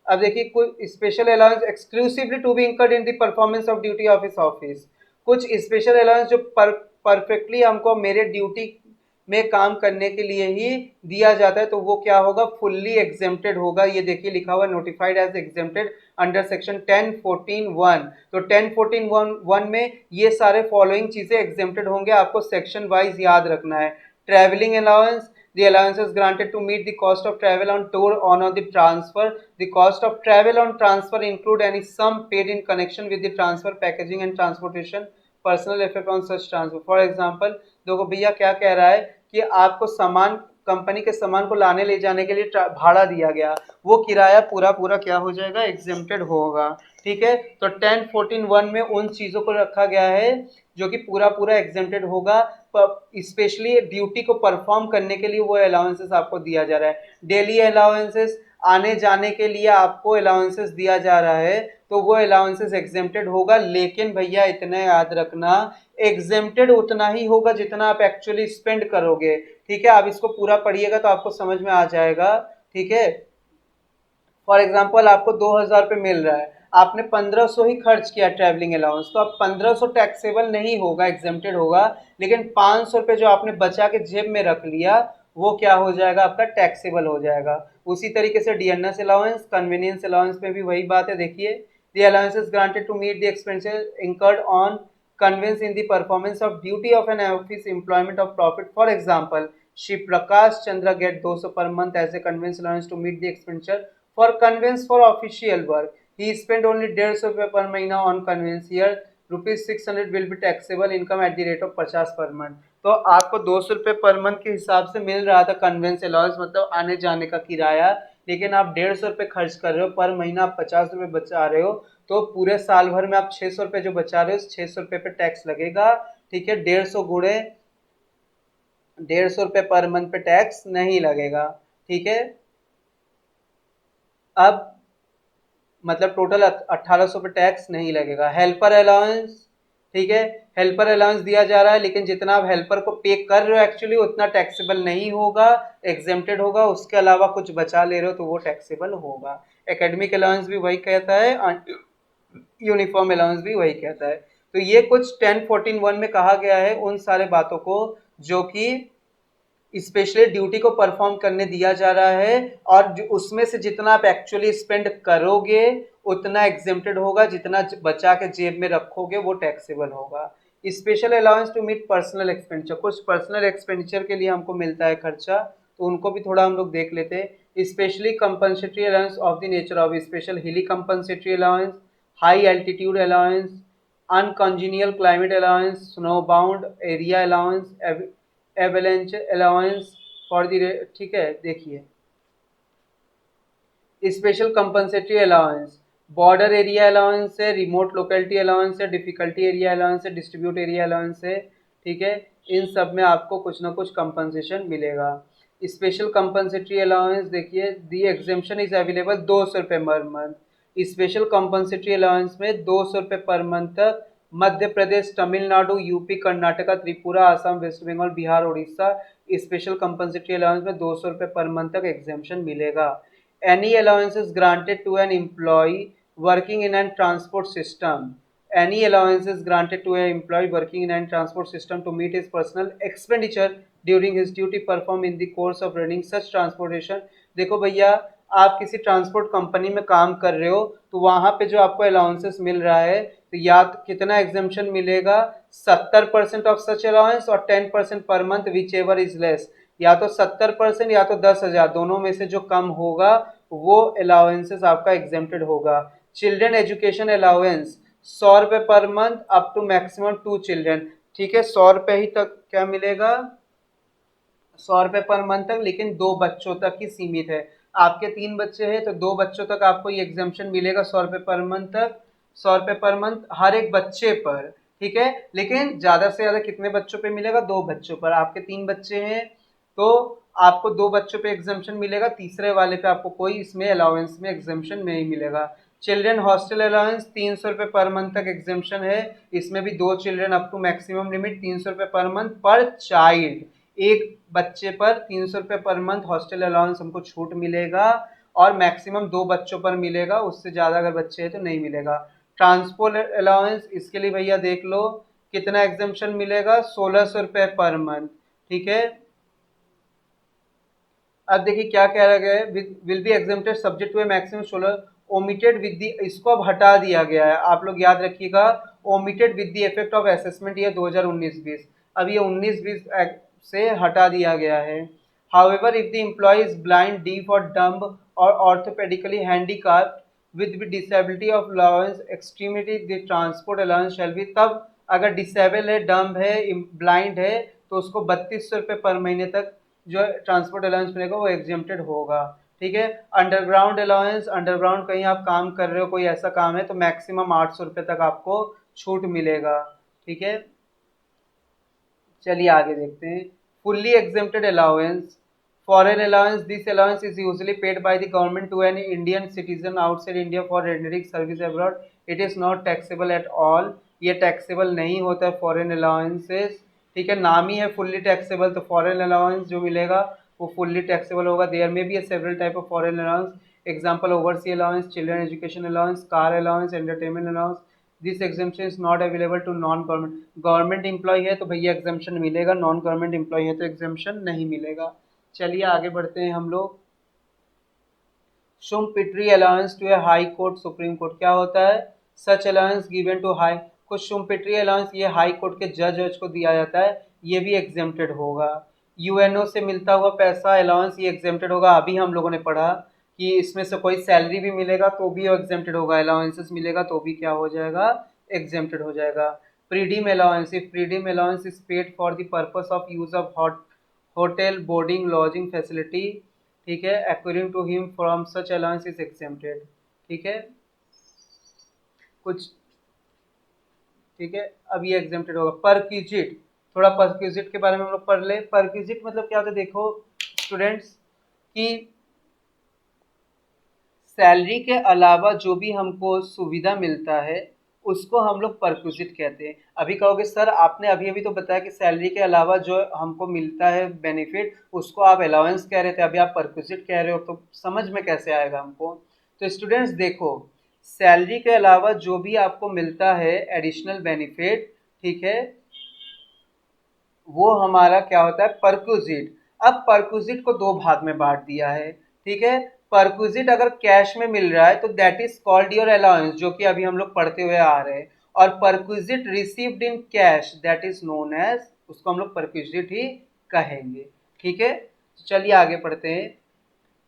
अब देखिए, कुछ special allowance exclusively to be incurred in the performance of duty of his office, कुछ स्पेशल अलाउंस जो परफेक्टली हमको मेरे ड्यूटी में काम करने के लिए ही दिया जाता है, तो वो क्या होगा, फुल्ली एग्जेम्प्टेड होगा। ये देखिए लिखा हुआ notified as exempted under section 10(14)(1). तो 10(14)(1) में ये सारे फॉलोइंग चीजें एग्जेम्प्टेड होंगे, आपको सेक्शन वाइज याद रखना है। Travelling allowance, the allowance is granted to meet the cost of travel on tour or on the transfer. The cost of travel on transfer include any sum paid in connection with the transfer, packaging and transportation, personal effect on such transfer. For example, देखो भैया क्या कह रहा है कि आपको सामान, company के सामान को लाने ले जाने के लिए भाड़ा दिया गया, वो किराया पूरा पूरा क्या हो जाएगा, एग्जेम्प्टेड होगा। ठीक है, तो 10(14)(1) में उन चीजों को रखा गया है जो कि पूरा पूरा एग्जेम्प्टेड होगा। स्पेशली ड्यूटी को परफॉर्म करने के लिए वो अलाउंसेस आपको दिया जा रहा है। डेली अलाउंसेस, आने जाने के लिए आपको अलाउंसेस दिया जा रहा है, तो वो अलाउंसेस एग्जेम्प्टेड होगा। लेकिन भैया इतना याद रखना, एग्जेम्प्टेड उतना ही होगा जितना आप एक्चुअली स्पेंड करोगे। ठीक है, आप इसको पूरा पढ़िएगा तो आपको समझ में आ जाएगा। ठीक है, फॉर एग्जाम्पल आपको 2,000 रुपये मिल रहा है, आपने 1,500 ही खर्च किया ट्रैवलिंग अलाउंस, तो अब 1,500 टैक्सेबल नहीं होगा, एग्जेम्प्टेड होगा। लेकिन 500 रुपये जो आपने बचा के जेब में रख लिया, वो क्या हो जाएगा, आपका टैक्सेबल हो जाएगा। उसी तरीके से डीएनएस अलाउंस, कन्वीनियंस अलाउंस में भी वही बात है। देखिए, the allowance is granted to meet the expenses incurred on conveys in the performance of duty of an office employment of profit. For example, Shri Prakash Chandra get 200 per month as a conveyance allowance to meet the expenditure for conveyance for official work. He spent only 150 रुपये per महीना on conveyance. Here ₹600 will be taxable income at the rate of 50 per month. तो आपको 200 रुपये per month के हिसाब से मिल रहा था कन्वेंस अलाउंस, मतलब आने जाने का किराया, लेकिन आप 150 रुपये खर्च कर रहे हो, पर महीना आप 50 रुपये बचा रहे हो, तो पूरे साल भर में आप 600 रुपये जो बचा रहे हो, 600 रुपये पे टैक्स लगेगा। ठीक है, 150 गुणे 150 रुपये पर मंथ पे टैक्स नहीं लगेगा। ठीक है, अब मतलब टोटल 1,800 पे टैक्स नहीं लगेगा। हेल्पर अलाउंस, ठीक है, हेल्पर अलाउंस दिया जा रहा है, लेकिन जितना आप हेल्पर को पे कर रहे हो एक्चुअली उतना टैक्सेबल नहीं होगा, एग्जेम्प्टेड होगा। उसके अलावा कुछ बचा ले रहे हो तो वो टैक्सेबल होगा। एकेडमिक अलाउंस भी वही कहता है, यूनिफॉर्म अलाउंस भी वही कहता है। तो ये कुछ 10(14)(1) में कहा गया है उन सारे बातों को जो कि स्पेशली ड्यूटी को परफॉर्म करने दिया जा रहा है, और उसमें से जितना आप एक्चुअली स्पेंड करोगे उतना एग्जेम्प्टेड होगा, जितना बचा के जेब में रखोगे वो टैक्सेबल होगा। Special allowance to meet personal expenditure, कुछ पर्सनल एक्सपेंडिचर के लिए हमको मिलता है खर्चा, तो उनको भी थोड़ा हम लोग देख लेते हैं। Specially compensatory allowance of the nature of special hilly compensatory allowance, high altitude allowance, uncongenial climate allowance, snow bound area allowance, avalanche allowance for the, ठीक है, देखिए special compensatory allowance, border area allowance है, remote locality allowance है, difficulty area allowance है, distribute area allowance है। ठीक है, इन सब में आपको कुछ ना कुछ कंपनसेशन मिलेगा। स्पेशल कंपनसेटरी अलाउंस देखिए, दी एग्जेम्पशन इज अवेलेबल 200 रुपये per month. Special compensatory allowance में 200 रुपये पर मंथ तक Madhya Pradesh, Tamil Nadu, UP, Karnataka, Tripura, Assam, West Bengal, Bihar, Orissa, special compensatory allowance में 200 रुपये पर मंथ तक एग्जेम्पशन मिलेगा। Any allowances granted to an employee working in a transport system, any allowances granted to an employee working in a transport system to meet his personal expenditure during his duty performed in the course of running such transportation। देखो भैया, आप किसी transport company में काम कर रहे हो, तो वहां पे जो आपको अलाउंसेस मिल रहा है, तो या कितना एग्जेम्पशन मिलेगा, 70% ऑफ सच अलाउंस और 10% per month which ever is less. या तो 70% या तो 10,000, दोनों में से जो कम होगा वो अलाउंसेस आपका एग्जेम्प्टेड होगा। चिल्ड्रन एजुकेशन अलाउंस 100 रुपये पर month up to maximum 2 children. ठीक है, 100 रुपये ही तक क्या मिलेगा, 100 रुपये पर मंथ तक, लेकिन 2 बच्चों तक ही सीमित है। आपके 3 बच्चे हैं तो 2 बच्चों तक आपको ये एग्जेम्पशन मिलेगा 100 रुपये पर मंथ तक, 100 रुपये पर मंथ हर एक बच्चे पर। ठीक है, लेकिन ज्यादा से ज्यादा कितने बच्चों पे मिलेगा, 2 बच्चों पर। आपके 3 बच्चे हैं तो आपको 2 बच्चों पे एग्जेम्पशन मिलेगा, तीसरे वाले पे आपको कोई इसमें अलाउंस में एग्जेम्पशन नहीं मिलेगा। चिल्ड्रन हॉस्टल अलाउंस 300 रुपये पर मंथ तक एग्जेम्पशन है, इसमें भी 2 children up to maximum limit 300 रुपये पर मंथ पर चाइल्ड, एक बच्चे पर 300 रुपये पर मंथ हॉस्टल अलाउंस हमको छूट मिलेगा, और मैक्सिमम 2 बच्चों पर मिलेगा, उससे ज़्यादा अगर बच्चे हैं तो नहीं मिलेगा। ट्रांसपोर्ट अलाउंस, इसके लिए भैया देख लो कितना एग्जेम्पशन मिलेगा, 1,600 रुपये पर मंथ। ठीक है, अब देखिए क्या कह रहा गया है, will be exempted subject to a maximum 16, omitted with the, इसको अब हटा दिया गया है, आप लोग याद रखिएगा। Omitted with the effect of assessment year 2019-20, अब ये 19-20 से हटा दिया गया है। However if the employ is blind, deaf और डम्ब और orthopedically handicapped with disability of allowance extremity, the transport allowance shall be, तब अगर डिसेबल है, डम्ब है, ब्लाइंड है, तो उसको 3200 रुपये पर महीने तक जो ट्रांसपोर्ट अलाउंस मिलेगा वो एग्जेम्प्टेड होगा। ठीक है। अंडरग्राउंड अलाउंस, अंडरग्राउंड कहीं आप काम कर रहे हो, कोई ऐसा काम है, तो मैक्सिमम 800 रुपये तक आपको छूट मिलेगा। ठीक है। चलिए आगे देखते हैं। Fully exempted allowance, foreign allowance, this allowance is usually paid by the government to an Indian citizen outside India for rendering service abroad, it is not taxable at all, ये टैक्सेबल नहीं होता है फॉरेन अलाउंसेस। ठीक है, नाम ही है fully taxable, तो फॉरेन अलाउंस जो मिलेगा वो फुल्ली टैक्सेबल होगा। There may be several type of foreign allowance, example oversea allowance, children education allowance, car allowance, entertainment allowance. This exemption is not available to non government, government employ है तो भैया exemption मिलेगा, non government employ है तो exemption नहीं मिलेगा। चलिए आगे बढ़ते हैं हम लोग। Sumptuary allowance to a high court, supreme court, क्या होता है? Such allowance given to high, कुछ शुम्पिट्री अलाउंस ये हाई कोर्ट के जज को दिया जाता है, ये भी एग्जेम्प्टेड होगा। यूएनओ से मिलता हुआ पैसा अलाउंस, ये एग्जेम्प्टेड होगा। अभी हम लोगों ने पढ़ा कि इसमें से कोई सैलरी भी मिलेगा तो भी एग्जेम्प्टेड होगा, अलाउंसेस मिलेगा तो भी क्या हो जाएगा? एग्जेम्प्टेड हो जाएगा। Per diem allowance, if per diem allowance is paid for the purpose of use of hotel boarding lodging facility, ठीक है, according to him from such allowance is exempted. ठीक है, कुछ, ठीक है, अब ये एग्जेम्प्टेड होगा। परक्विजिट, थोड़ा परक्विजिट के बारे में हम लोग पढ़ ले। परक्विजिट मतलब क्या होता है? देखो स्टूडेंट्स कि सैलरी के अलावा जो भी हमको सुविधा मिलता है उसको हम लोग परक्विजिट कहते हैं। अभी कहोगे सर आपने अभी अभी तो बताया कि सैलरी के अलावा जो हमको मिलता है बेनिफिट उसको आप अलाउंस कह रहे थे, अभी आप परक्विजिट कह रहे हो, तो समझ में कैसे आएगा हमको? तो स्टूडेंट्स देखो, सैलरी के अलावा जो भी आपको मिलता है एडिशनल बेनिफिट, ठीक है, वो हमारा क्या होता है? परक्विजिट। अब परक्विजिट को दो भाग में बांट दिया है। ठीक है, परक्विजिट अगर कैश में मिल रहा है तो that is called your allowance, जो कि अभी हम लोग पढ़ते हुए आ रहे हैं। और perquisite received in cash that is known as, उसको हम लोग परक्विजिट ही कहेंगे। ठीक है, चलिए आगे पढ़ते हैं।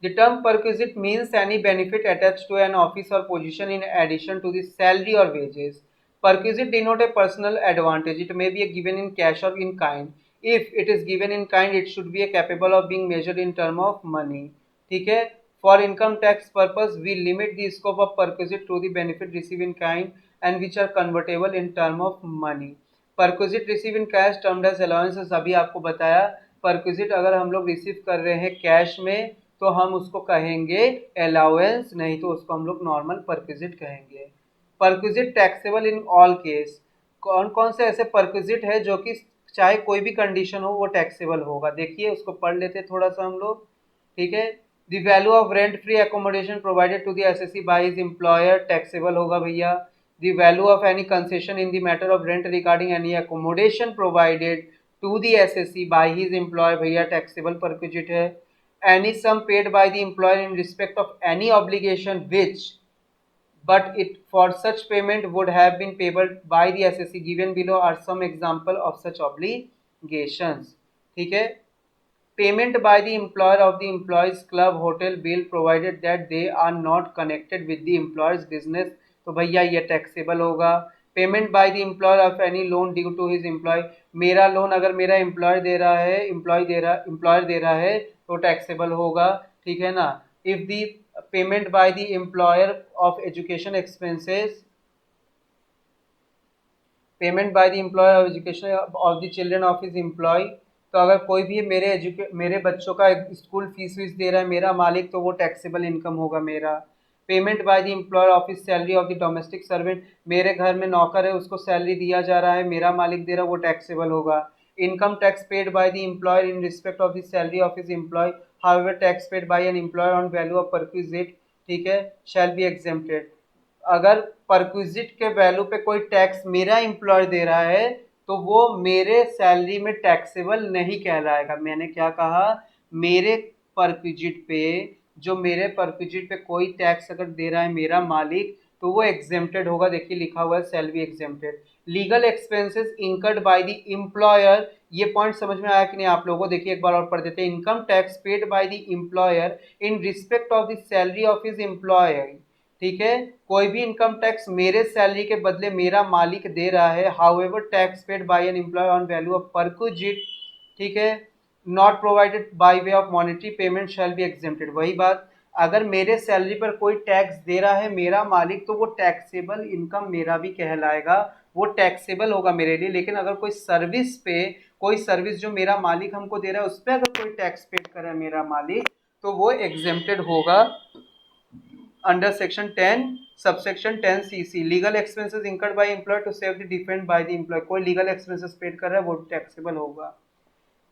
The term perquisite means any benefit attached to an office or position in addition to the salary or wages. Perquisite denote a personal advantage. It may be given in cash or in kind. If it is given in kind, it should be capable of being measured in term of money. ठीक है, for income tax purpose, we limit the scope of perquisite to the benefit received in kind and which are convertible in term of money. Perquisite receive in cash termed as allowances, अभी आपको बताया perquisite अगर हम लोग receive कर रहे हैं cash में तो हम उसको कहेंगे अलाउंस, नहीं तो उसको हम लोग नॉर्मल परक्विजिट कहेंगे। Perquisite taxable in all case, कौन कौन से ऐसे परक्विजिट है जो कि चाहे कोई भी कंडीशन हो वो टैक्सेबल होगा? देखिए उसको पढ़ लेते थोड़ा सा हम लोग। ठीक है, the value of rent free accommodation provided to the SSC by his employer, taxable होगा भैया। The value of any concession in the matter of rent regarding any accommodation provided to the SSC by his employer, भैया taxable perquisite है। Any sum paid by the employer in respect of any obligation which, but it for such payment would have been payable by the SSC, given below are some example of such obligations। ठीक है, payment by the employer of the employees club hotel bill provided that they are not connected with the employer's business, तो भैया ये taxable होगा। Payment by the employer of any loan due to his employ, मेरा loan अगर मेरा employer they रहा है, employer they रहा है तो टैक्सेबल होगा। ठीक है ना। If the payment by the employer of education expenses, payment by the employer of education of the children of his employ, तो अगर कोई भी मेरे बच्चों का स्कूल फीस वीस दे रहा है मेरा मालिक, तो वो टैक्सेबल इनकम होगा मेरा। Payment by the employer of his salary of the domestic servant, मेरे घर में नौकर है उसको सैलरी दिया जा रहा है, मेरा मालिक दे रहा है, वो टैक्सेबल होगा। Income tax paid by the employer in respect of the salary of his employ, however tax paid by an employer on value of perquisite, ठीक है, शैल बी एग्जेम्प्टेड। अगर परक्विजिट के वैल्यू पे कोई टैक्स मेरा employer they रहा है तो वो मेरे सैलरी में टैक्सेबल नहीं कहलाएगा। मैंने क्या कहा? मेरे परक्विजिट पे, जो मेरे परक्विजिट पे कोई टैक्स अगर दे रहा है मेरा मालिक, तो वो एग्जेम्प्टेड होगा। देखिए लिखा हुआ है shall be exempted. Legal expenses incurred bye the employer, ये पॉइंट समझ में आया कि नहीं आप लोगों को? देखिए एक बार और पढ़ देते हैं। Income tax paid by the employer in respect of the salary of his employ, ठीक है, कोई भी इनकम टैक्स मेरे सैलरी के बदले मेरा मालिक दे रहा है। However tax paid by an employ on value of perquisite, ठीक है, not provided by way of monetary payment shall be exempted. वही बात, अगर मेरे सैलरी पर कोई टैक्स दे रहा है मेरा मालिक, तो वो टैक्सेबल इनकम मेरा भी कहलाएगा, वो टैक्सेबल होगा मेरे लिए। लेकिन अगर कोई सर्विस पे, कोई सर्विस जो मेरा मालिक हमको दे रहा है उस पर अगर कोई टैक्स पेड करे मेरा मालिक, तो वो एग्जेम्प्टेड होगा under section 10 subsection 10 CC. Legal expenses incurred by employ to save the defend by the employ, कोई लीगल एक्सपेंसेस पेड कर रहा है वो टैक्सेबल होगा।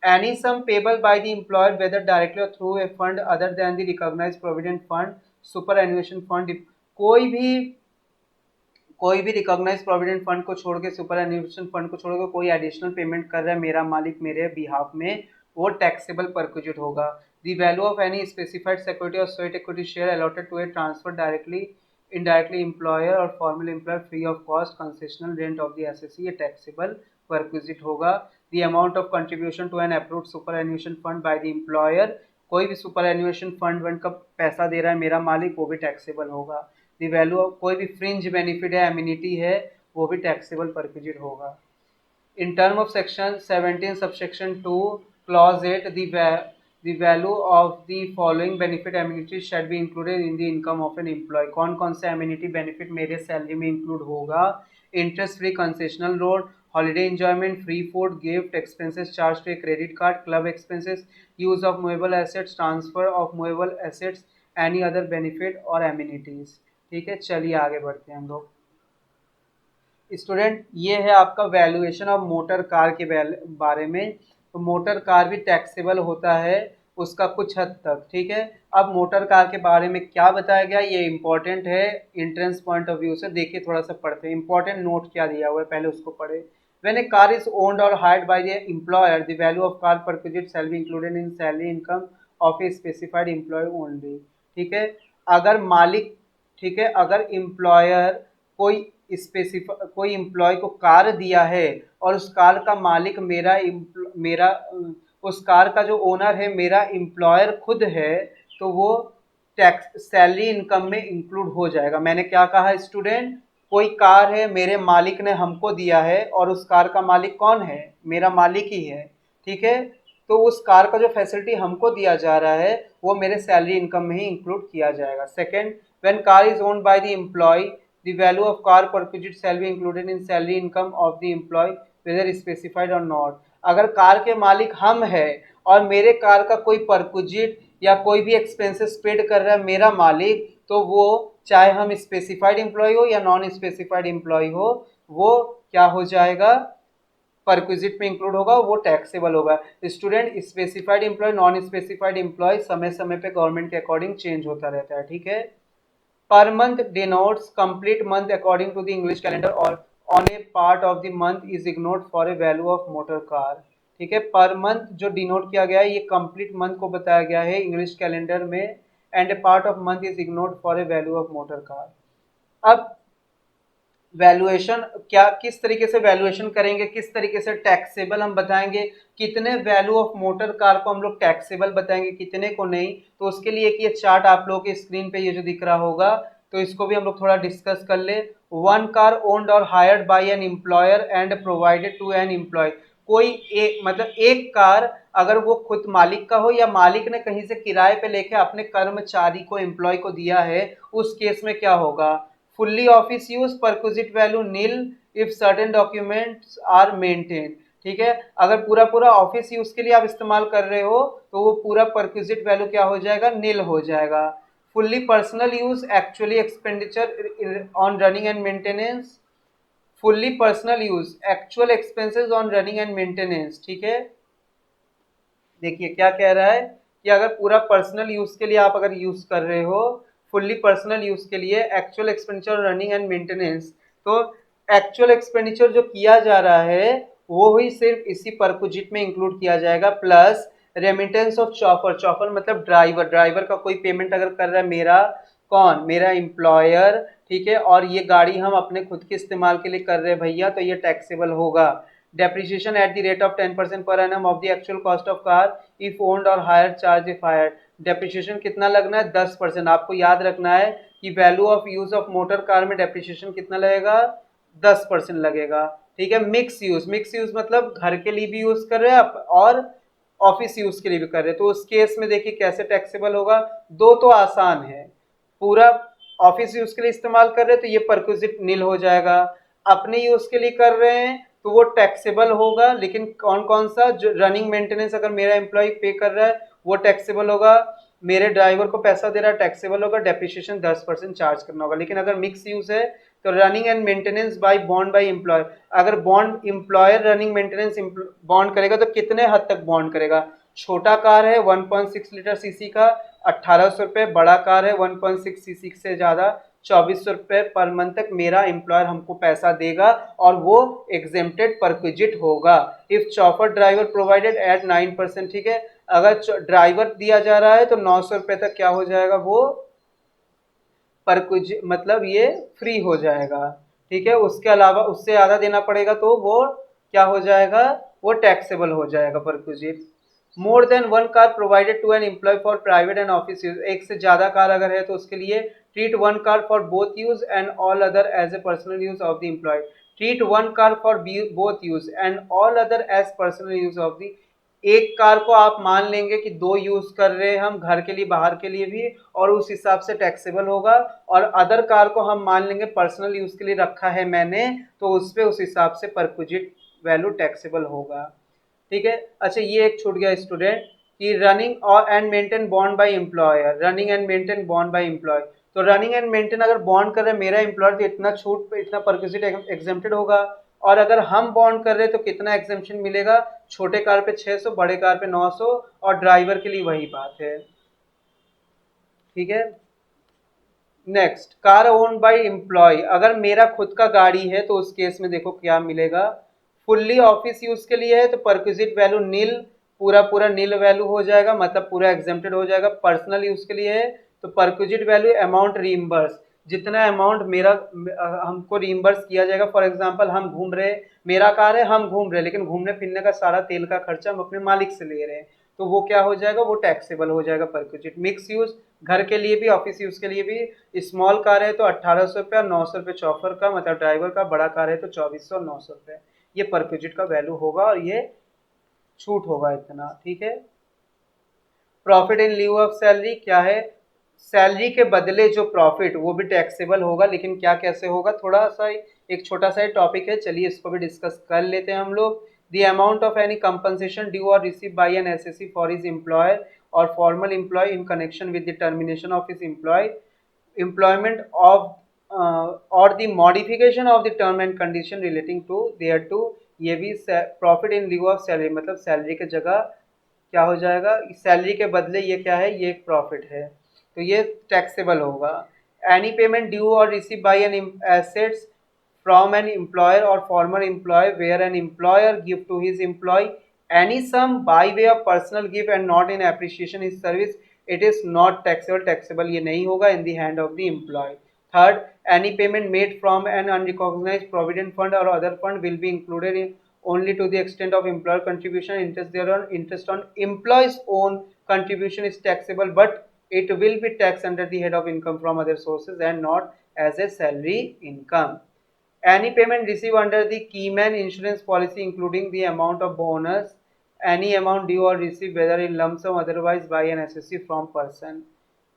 Any sum payable by the employer whether directly or through a fund other than the recognized provident fund, superannuation fund, कोई भी recognise provident fund को छोड़ के, सुपर एन्युएशन फंड को छोड़ के कोई एडिशनल पेमेंट कर रहा है मेरा मालिक मेरे बिहाफ में, वो टैक्सेबल परक्विजिट होगा। The value of any specified security और sweat equity share allotted to a transfer directly indirectly employer और formal employer free of cost concessional rent of the assessee, ये टैक्सेबल परक्विजिट होगा। The amount of contribution to an approved superannuation fund by the employer, कोई भी super एन्युएशन fund का पैसा दे रहा है मेरा मालिक, वो भी टैक्सेबल होगा। दी वैल्यू ऑफ कोई भी फ्रिंज बेनिफिट है, एमिनिटी है, वो भी टैक्सेबल परक्विजिट होगा। In term of section 17 subsection 2 clause 8, the value of the following benefit amenities shall be included in the income of an employee। कौन कौन से amenity benefit मेरे सैलरी में इंक्लूड होगा? Interest free concessional road, holiday enjoyment, free food, gift, expenses charge to a credit card, club expenses, use of movable assets, transfer of movable assets, any other benefit और amenities. ठीक है, चलिए आगे बढ़ते हैं हम लोग। स्टूडेंट ये है आपका वैल्यूएशन ऑफ मोटर कार के बारे में। तो मोटर कार भी टैक्सेबल होता है उसका कुछ हद तक, ठीक है। अब मोटर कार के बारे में क्या बताया गया, ये इंपॉर्टेंट है एंट्रेंस पॉइंट ऑफ व्यू से। देखिए थोड़ा सा पढ़ते हैं, इंपॉर्टेंट नोट क्या दिया हुआ है पहले उसको पढ़े। When a car is owned और hired by the employer, the value of car perquisite shall be included in salary income of a specified employee only, ठीक है। अगर मालिक, ठीक है, अगर एम्प्लॉयर कोई कोई एम्प्लॉय को कार दिया है और उस कार का मालिक मेरा उस कार का जो ओनर है मेरा एम्प्लॉयर खुद है, तो वो टैक्स सैलरी इनकम में इंक्लूड हो जाएगा। मैंने क्या कहा स्टूडेंट? कोई कार है मेरे मालिक ने हमको दिया है और उस कार का मालिक कौन है? मेरा मालिक ही है, ठीक है। तो उस कार का जो फैसिलिटी हमको दिया जा रहा है वो मेरे सैलरी इनकम में ही इंक्लूड किया जाएगा। Second, when car is owned by the employ, the value of car perquisite shall be included in salary income of the employee whether specified or not। अगर कार के मालिक हम है और मेरे कार का कोई परक्विजिट या कोई भी एक्सपेंसेस पेड कर रहा है मेरा मालिक, तो वो चाहे हम स्पेसिफाइड एम्प्लॉय हो या नॉन स्पेसिफाइड एम्प्लॉय हो, वो क्या हो जाएगा? परक्विजिट में इंक्लूड होगा, वो टैक्सेबल होगा। Student specified employ, non specified employ समय समय पे गवर्नमेंट के अकॉर्डिंग चेंज होता रहता है, ठीक है। Per month denotes complete month according to the English calendar or on a part of the month is ignored for a value of motor car। ठीक है, पर मंथ जो डिनोट किया गया है ये कंप्लीट मंथ को बताया गया है इंग्लिश कैलेंडर में, and A part of month is ignored for a value of motor car. अब वैल्यूएशन क्या, किस तरीके से वैल्यूएशन करेंगे, किस तरीके से टैक्सेबल हम बताएंगे, कितने वैल्यू ऑफ मोटर कार को हम लोग टैक्सेबल बताएंगे, कितने को नहीं। तो उसके लिए एक ये चार्ट आप लोगों के स्क्रीन पे ये जो दिख रहा होगा, तो इसको भी हम लोग थोड़ा डिस्कस कर ले। वन कार ओन्ड और hired by an employer and provided to an employ, कोई एक मतलब एक कार अगर वो खुद मालिक का हो या मालिक ने कहीं से किराए पे लेके अपने कर्मचारी को, एम्प्लॉय को दिया है, उस केस में क्या होगा? Fully office use perquisite value nil if certain documents are maintain, ठीक है। अगर पूरा पूरा ऑफिस यूज के लिए आप इस्तेमाल कर रहे हो तो वो पूरा परक्विजिट वैल्यू क्या हो जाएगा? नील हो जाएगा। Fully personal use actually expenditure on running and maintenance, fully personal use actual expenses on running and maintenance, ठीक है। देखिए क्या कह रहा है कि अगर पूरा पर्सनल यूज के लिए आप अगर यूज कर रहे हो, फुल्ली पर्सनल यूज के लिए actual expenditure running and maintenance, तो एक्चुअल एक्सपेंडिचर जो किया जा रहा है वो ही सिर्फ इसी परक्विजिट में इंक्लूड किया जाएगा, plus remittance of chopper, chopper मतलब ड्राइवर, ड्राइवर का कोई पेमेंट अगर कर रहा है मेरा, कौन, मेरा एम्प्लॉयर, ठीक है, और ये गाड़ी हम अपने खुद के इस्तेमाल के लिए कर रहे हैं भैया, तो ये टैक्सेबल होगा। Depreciation at the rate of 10% per annum of the actual cost of car if owned और hire charge if hire. Depreciation कितना लगना है, 10%। आपको याद रखना है कि value of use of motor car में डेप्रिसिएशन कितना लगेगा, 10% लगेगा, ठीक है। मिक्स यूज, मिक्स यूज मतलब घर के लिए भी यूज कर रहे हैं आप और ऑफिस यूज के लिए भी कर रहे हैं, तो उस केस में देखिए कैसे टैक्सेबल होगा। दो तो आसान है, पूरा ऑफिस यूज के लिए इस्तेमाल कर रहे हैं तो ये परक्विजिट नील हो जाएगा, अपने यूज के लिए कर रहे हैं तो वो टैक्सेबल होगा, लेकिन कौन कौन सा, जो रनिंग मेंटेनेंस अगर मेरा एम्प्लॉय पे कर रहा है वो टैक्सेबल होगा, मेरे ड्राइवर को पैसा दे रहा है टैक्सेबल होगा, डेप्रिसिएशन 10% चार्ज करना होगा। लेकिन अगर मिक्स यूज है तो running and maintenance by bond by employer, अगर bond employer running maintenance bond करेगा तो कितने हद तक बॉन्ड करेगा, छोटा कार है 1.6 लीटर सीसी का 1800 रुपये, बड़ा कार है 1.6 सीसी से ज़्यादा 2400 रुपये पर मंथ तक मेरा एम्प्लॉयर हमको पैसा देगा और वो एग्जेम्प्टेड परक्विजिट होगा। If chopper driver provided eight 9%, ठीक है, अगर ड्राइवर दिया जा रहा है तो 900 रुपये तक क्या हो जाएगा, वो परक्विजिट मतलब ये फ्री हो जाएगा, ठीक है। उसके अलावा उससे ज़्यादा देना पड़ेगा तो वो क्या हो जाएगा, वो टैक्सेबल हो जाएगा perquisite. More than one car provided to an employ for private and office use, एक से ज्यादा कार अगर है तो उसके लिए treat one car for both use and all other as a personal use of the employ, treat one car for both use and all other as personal use of the, एक car को आप मान लेंगे कि दो use कर रहे हैं हम, घर के लिए बाहर के लिए भी, और उस हिसाब से टैक्सेबल होगा, और अदर कार को हम मान लेंगे पर्सनल यूज के लिए रखा है मैंने, तो उस पे उस हिसाब से परक्विजिट वैल्यू टैक्सेबल होगा, ठीक है। अच्छा ये एक छूट गया स्टूडेंट कि रनिंग और and maintain bond by employer, running and maintain bond by employ, तो रनिंग एंड मेंटेन अगर बॉन्ड कर रहे हैं मेरा एम्प्लॉयर तो इतना छूट पे इतना परक्विजिट एग्जेम्प्टेड होगा, और अगर हम बॉन्ड कर रहे हैं तो कितना एग्जेम्पशन मिलेगा, छोटे कार पे 600, बड़े कार पे 900, और ड्राइवर के लिए वही बात है, ठीक है। Next, car owned by employ, अगर मेरा खुद का गाड़ी है तो उस केस में देखो क्या मिलेगा, फुल्ली ऑफिस यूज के लिए है तो परक्विजिट वैल्यू नील, पूरा पूरा नील वैल्यू हो जाएगा, मतलब पूरा एग्जेम्प्टेड हो जाएगा। पर्सनल यूज के लिए है तो परक्विजिट वैल्यू अमाउंट रीइंबर्स, जितना अमाउंट मेरा हमको रीइंबर्स किया जाएगा। फॉर एग्जांपल हम घूम रहे, मेरा कार है हम घूम रहे, लेकिन घूमने फिरने का सारा तेल का खर्चा हम अपने मालिक से ले रहे हैं, तो वो क्या हो जाएगा, वो टैक्सेबल हो जाएगा परक्विजिट। मिक्स यूज, घर के लिए भी ऑफिस यूज के लिए भी, स्मॉल कार है तो 1800 रुपये और 900 रुपये चौफर का, मतलब ड्राइवर का, बड़ा कार है तो 2400 और 900 रुपये, ये परक्विजिट का वैल्यू होगा और ये छूट होगा इतना, ठीक है। Profit in leave of salary क्या है, सैलरी के बदले जो प्रॉफिट वो भी टैक्सेबल होगा, लेकिन क्या कैसे होगा, थोड़ा सा एक छोटा सा टॉपिक है, चलिए इसको भी डिस्कस कर लेते हैं हम लोग। The amount of any compensation due और receive by an assessee for his employer और formal employee in connection with the termination of his employment of or the modification of the term and condition relating to thereto, ये भी profit in लिeu of salary, मतलब salary के जगह क्या हो जाएगा, salary के बदले ये क्या है, ये एक प्रॉफिट है, तो ये टैक्सेबल होगा। एनी पेमेंट ड्यू और receive by an assets from an employer or former employee where an employer give to his employee any sum by way of personal gift and not in appreciation his service, it is not taxable, taxable ये नहीं होगा in the hand of the employee। Third, any payment made from an unrecognized provident fund or other fund will be included in only to the extent of employer contribution, interest thereon, interest on employee's own contribution is taxable, but it will be taxed under the head of income from other sources and not as a salary income। Any payment received under the Keyman insurance policy including the amount of bonus, any amount due or received whether in lump sum otherwise by an assessee from person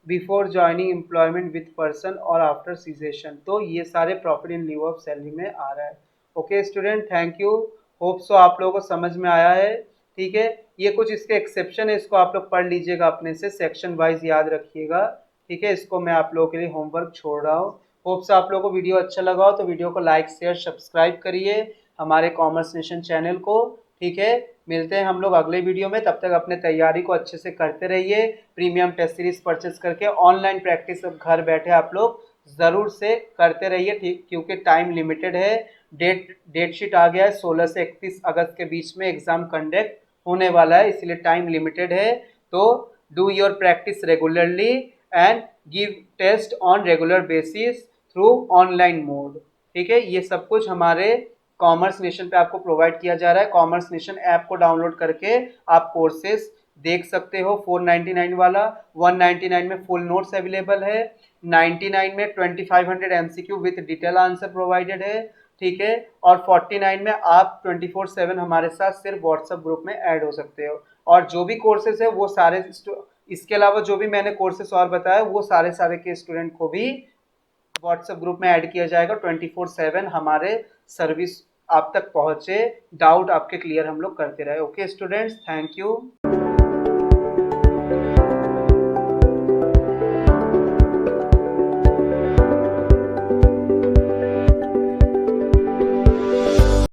before joining employment with person or after cessation, तो ये सारे profit in leave of salary में आ रहा है। Okay student, thank you, hope so आप लोगों को समझ में आया है, ठीक है। ये कुछ इसके एक्सेप्शन है, इसको आप लोग पढ़ लीजिएगा अपने से, सेक्शन वाइज याद रखिएगा, ठीक है। इसको मैं आप लोगों के लिए होमवर्क छोड़ रहा हूँ। होप्स आप लोगों को वीडियो अच्छा लगा हो तो वीडियो को लाइक शेयर सब्सक्राइब करिए हमारे कॉमर्स नेशन चैनल को, ठीक है। मिलते हैं हम लोग अगले वीडियो में, तब तक अपने तैयारी को अच्छे से करते रहिए, प्रीमियम टेस्ट सीरीज परचेस करके ऑनलाइन प्रैक्टिस अब घर बैठे आप लोग ज़रूर से करते रहिए, ठीक, क्योंकि टाइम लिमिटेड है। डेट शीट आ गया है, 16 से 31 अगस्त के बीच में एग्ज़ाम कंडक्ट होने वाला है, इसलिए टाइम लिमिटेड है। तो do your practice regularly and give test on regular basis through online mode. ठीक है, ये सब कुछ हमारे कॉमर्स नेशन पे आपको प्रोवाइड किया जा रहा है। कॉमर्स नेशन ऐप को डाउनलोड करके आप कोर्सेज देख सकते हो। 499 वाला, 199 में फुल नोट्स अवेलेबल है, 99 में 2500 MCQ with detail answer provided है। ठीक है, और 49 में आप 24/7 हमारे साथ सिर्फ व्हाट्सएप ग्रुप में ऐड हो सकते हो। और जो भी कोर्सेज है वो सारे, इसके अलावा जो भी मैंने कोर्सेज और बताया वो सारे सारे के स्टूडेंट को भी व्हाट्सएप ग्रुप में ऐड किया जाएगा। 24/7 हमारे सर्विस आप तक पहुंचे, डाउट आपके क्लियर हम लोग करते रहे। Okay students, thank you.